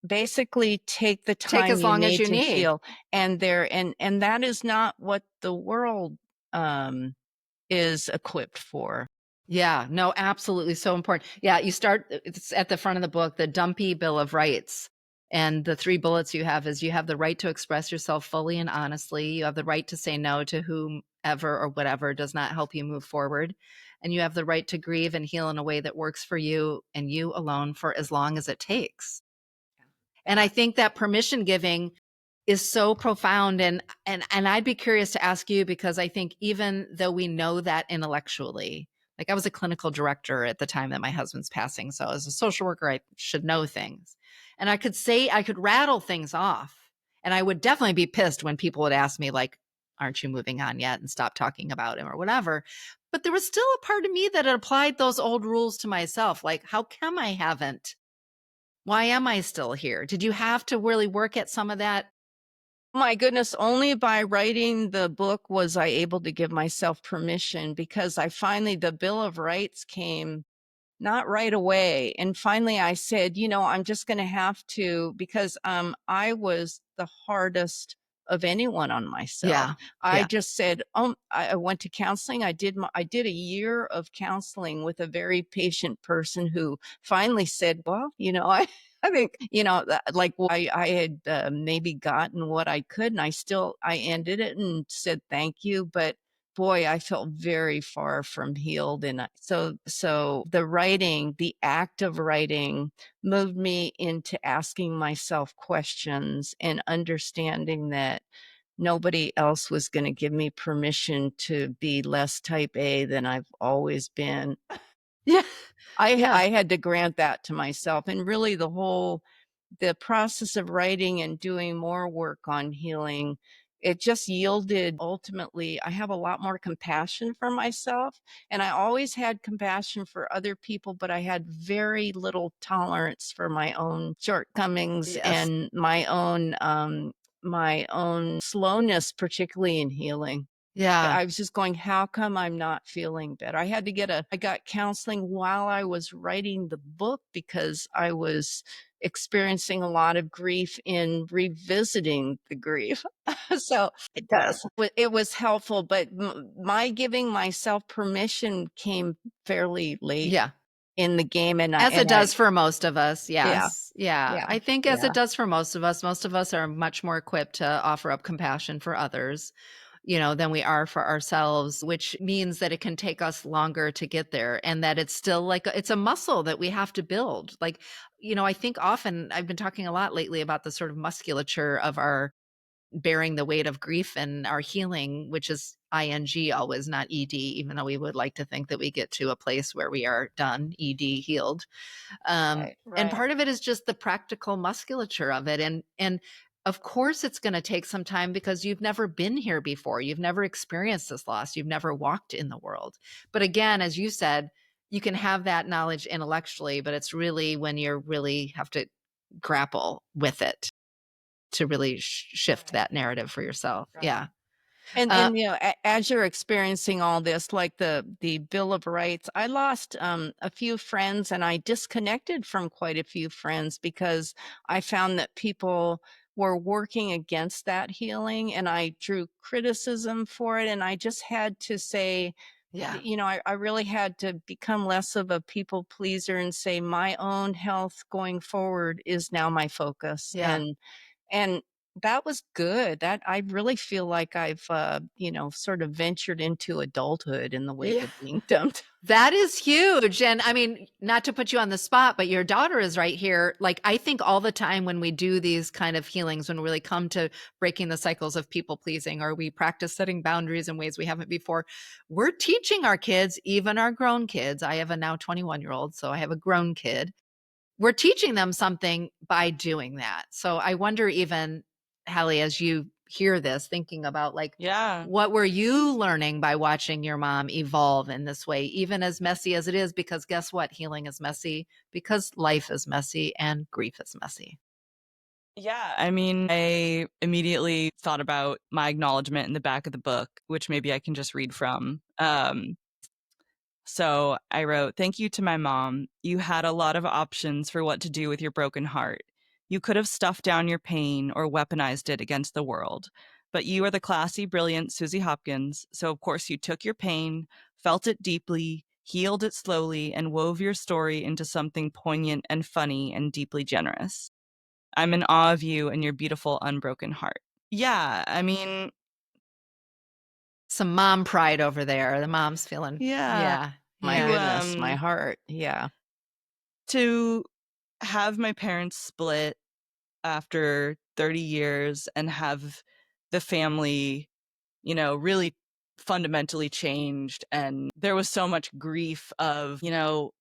basically take the time
as long as you
to
need.
heal. And that is not what the world is equipped for.
Yeah, no, absolutely. So important. Yeah, it's at the front of the book, the dumpy Bill of Rights. And the 3 bullets you have is you have the right to express yourself fully and honestly. You have the right to say no to whomever or whatever does not help you move forward. And you have the right to grieve and heal in a way that works for you and you alone for as long as it takes. And I think that permission giving is so profound. And I'd be curious to ask you, because I think even though we know that intellectually, like I was a clinical director at the time that my husband's passing. So as a social worker, I should know things. And I could rattle things off. And I would definitely be pissed when people would ask me, like, aren't you moving on yet? And stop talking about him or whatever. But there was still a part of me that had applied those old rules to myself. Like, how come I haven't? Why am I still here? Did you have to really work at some of that?
My goodness, only by writing the book was I able to give myself permission, because the Bill of Rights came not right away. And finally I said, I'm just going to have to, because I was the hardest of anyone on myself.
Yeah.
I just said, I went to counseling. I did a year of counseling with a very patient person who finally said, well, I think, I had maybe gotten what I could, and I ended it and said, thank you. But boy, I felt very far from healed. And so the act of writing moved me into asking myself questions and understanding that nobody else was going to give me permission to be less type A than I've always been.
Yeah.
I had to grant that to myself. And really the whole the process of writing and doing more work on healing, it just yielded ultimately, I have a lot more compassion for myself. And I always had compassion for other people, but I had very little tolerance for my own shortcomings
Yes.
and my own slowness, particularly in healing.
Yeah.
I was just going, how come I'm not feeling better? I got counseling while I was writing the book because I was experiencing a lot of grief in revisiting the grief. So it does. It was helpful, but my giving myself permission came fairly late
Yeah.
in the game.
As it does for most of us.
Yeah,
Yes. Yeah.
yeah,
I think as
yeah,
it does for most of us are much more equipped to offer up compassion for others, than we are for ourselves, which means that it can take us longer to get there and that it's still like it's a muscle that we have to build. Like, I think often I've been talking a lot lately about the sort of musculature of our bearing the weight of grief and our healing, which is ing always, not ed, even though we would like to think that we get to a place where we are done ed healed.
right,
And
right.
part of it is just the practical musculature of it. And of course it's going to take some time because you've never been here before. You've never experienced this loss. You've never walked in the world. But again, as you said, you can have that knowledge intellectually, but it's really when you really have to grapple with it to really shift
Right.
that narrative for yourself.
Right.
Yeah.
And
Uh,
as you're experiencing all this, like the Bill of Rights, I lost a few friends and I disconnected from quite a few friends because I found that people were working against that healing and I drew criticism for it. And I just had to say,
yeah.
I really had to become less of a people pleaser and say my own health going forward is now my focus.
Yeah.
And that was good. That I really feel like I've, sort of ventured into adulthood in the wake
Yeah.
of being dumped.
That is huge. And I mean, not to put you on the spot, but your daughter is right here. Like, I think all the time when we do these kind of healings, when we really come to breaking the cycles of people pleasing, or we practice setting boundaries in ways we haven't before, we're teaching our kids, even our grown kids. I have a now 21-year-old, so I have a grown kid. We're teaching them something by doing that. So I wonder, even Hallie, as you hear this, thinking about like,
Yeah.
what were you learning by watching your mom evolve in this way, even as messy as it is? Because guess what? Healing is messy because life is messy and grief is messy.
Yeah, I mean, I immediately thought about my acknowledgement in the back of the book, which maybe I can just read from. So I wrote, "Thank you to my mom. You had a lot of options for what to do with your broken heart. You could have stuffed down your pain or weaponized it against the world. But you are the classy, brilliant Suzy Hopkins. So, of course, you took your pain, felt it deeply, healed it slowly, and wove your story into something poignant and funny and deeply generous. I'm in awe of you and your beautiful, unbroken heart." Yeah, I mean,
Some mom pride over there. The mom's feeling,
yeah.
yeah,
My
yeah,
goodness, my heart. Yeah.
To have my parents split after 30 years and have the family, really fundamentally changed. And there was so much grief of,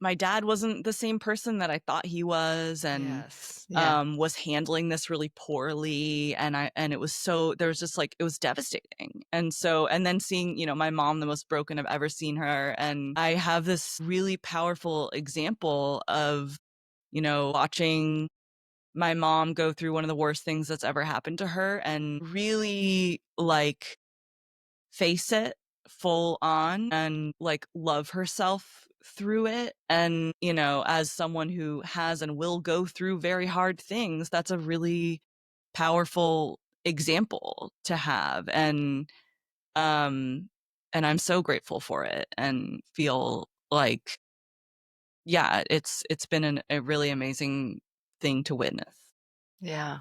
my dad wasn't the same person that I thought he was, and
yes, yeah,
was handling this really poorly. And it was there was just like, it was devastating. And then seeing, my mom, the most broken I've ever seen her. And I have this really powerful example of, watching my mom go through one of the worst things that's ever happened to her and really like face it full on and like love herself through it. And, as someone who has and will go through very hard things, that's a really powerful example to have. And I'm so grateful for it and feel like, yeah, it's been a really amazing thing to witness.
yeah.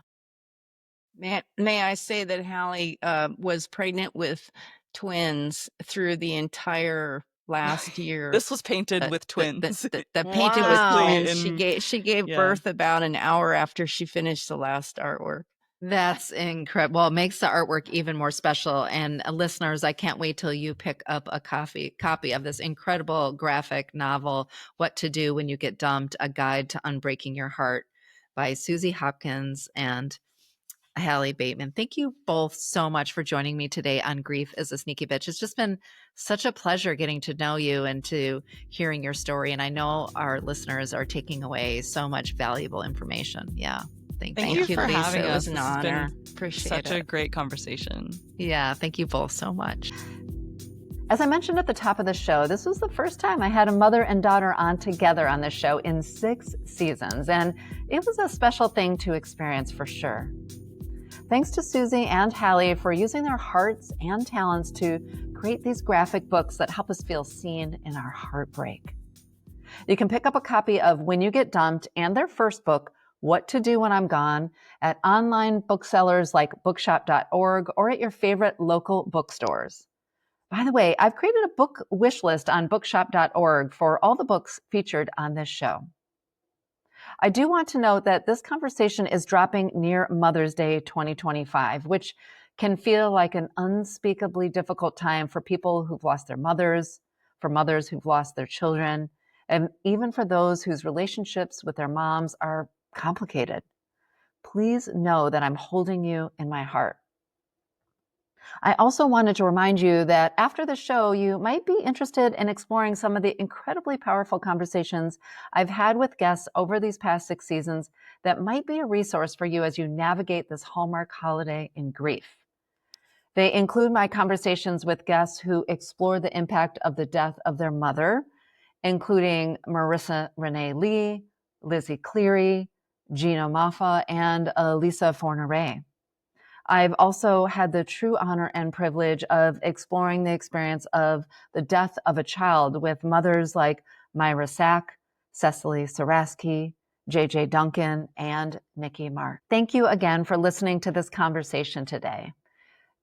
May I say that Hallie was pregnant with twins through the entire last year.
This was painted with twins.
The painted with
Wow.
twins. She gave
Yeah.
birth about an hour after she finished the last artwork.
That's incredible. Well, it makes the artwork even more special. And listeners, I can't wait till you pick up a copy of this incredible graphic novel, What to Do When You Get Dumped, A Guide to Unbreaking Your Heart, by Suzy Hopkins and Hallie Bateman. Thank you both so much for joining me today on Grief is a Sneaky Bitch. It's just been such a pleasure getting to know you and to hearing your story. And I know our listeners are taking away so much valuable information. Yeah.
Thank you for
Lisa.
having us.
It was an
This has
honor.
been
Appreciate
such a
it.
great conversation.
Yeah. Thank you both so much.
As I mentioned at the top of the show, this was the first time I had a mother and daughter on together on this show in 6 seasons, and it was a special thing to experience for sure. Thanks to Suzy and Hallie for using their hearts and talents to create these graphic books that help us feel seen in our heartbreak. You can pick up a copy of When You Get Dumped and their first book, What to Do When I'm Gone, at online booksellers like bookshop.org or at your favorite local bookstores. By the way, I've created a book wish list on bookshop.org for all the books featured on this show. I do want to note that this conversation is dropping near Mother's Day 2025, which can feel like an unspeakably difficult time for people who've lost their mothers, for mothers who've lost their children, and even for those whose relationships with their moms are complicated. Please know that I'm holding you in my heart. I also wanted to remind you that after the show, you might be interested in exploring some of the incredibly powerful conversations I've had with guests over these past 6 seasons that might be a resource for you as you navigate this Hallmark holiday in grief. They include my conversations with guests who explore the impact of the death of their mother, including Marissa Renee Lee, Lizzie Cleary, Gina Moffa, and Lisa Forneret. I've also had the true honor and privilege of exploring the experience of the death of a child with mothers like Myra Sack, Cecily Saraski, JJ Duncan, and Nikki Mark. Thank you again for listening to this conversation today.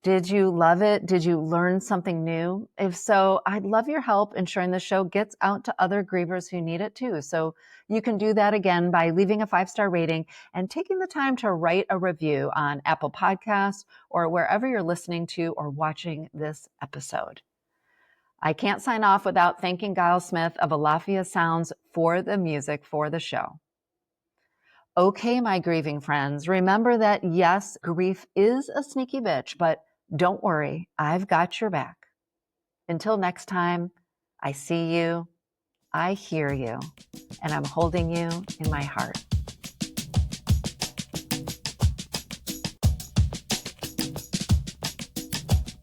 Did you love it? Did you learn something new? If so, I'd love your help ensuring the show gets out to other grievers who need it too. So you can do that again by leaving a 5-star rating and taking the time to write a review on Apple Podcasts or wherever you're listening to or watching this episode. I can't sign off without thanking Giles Smith of Alafia Sounds for the music for the show. Okay, my grieving friends, remember that yes, grief is a sneaky bitch, but don't worry, I've got your back. Until next time, I see you, I hear you, and I'm holding you in my heart.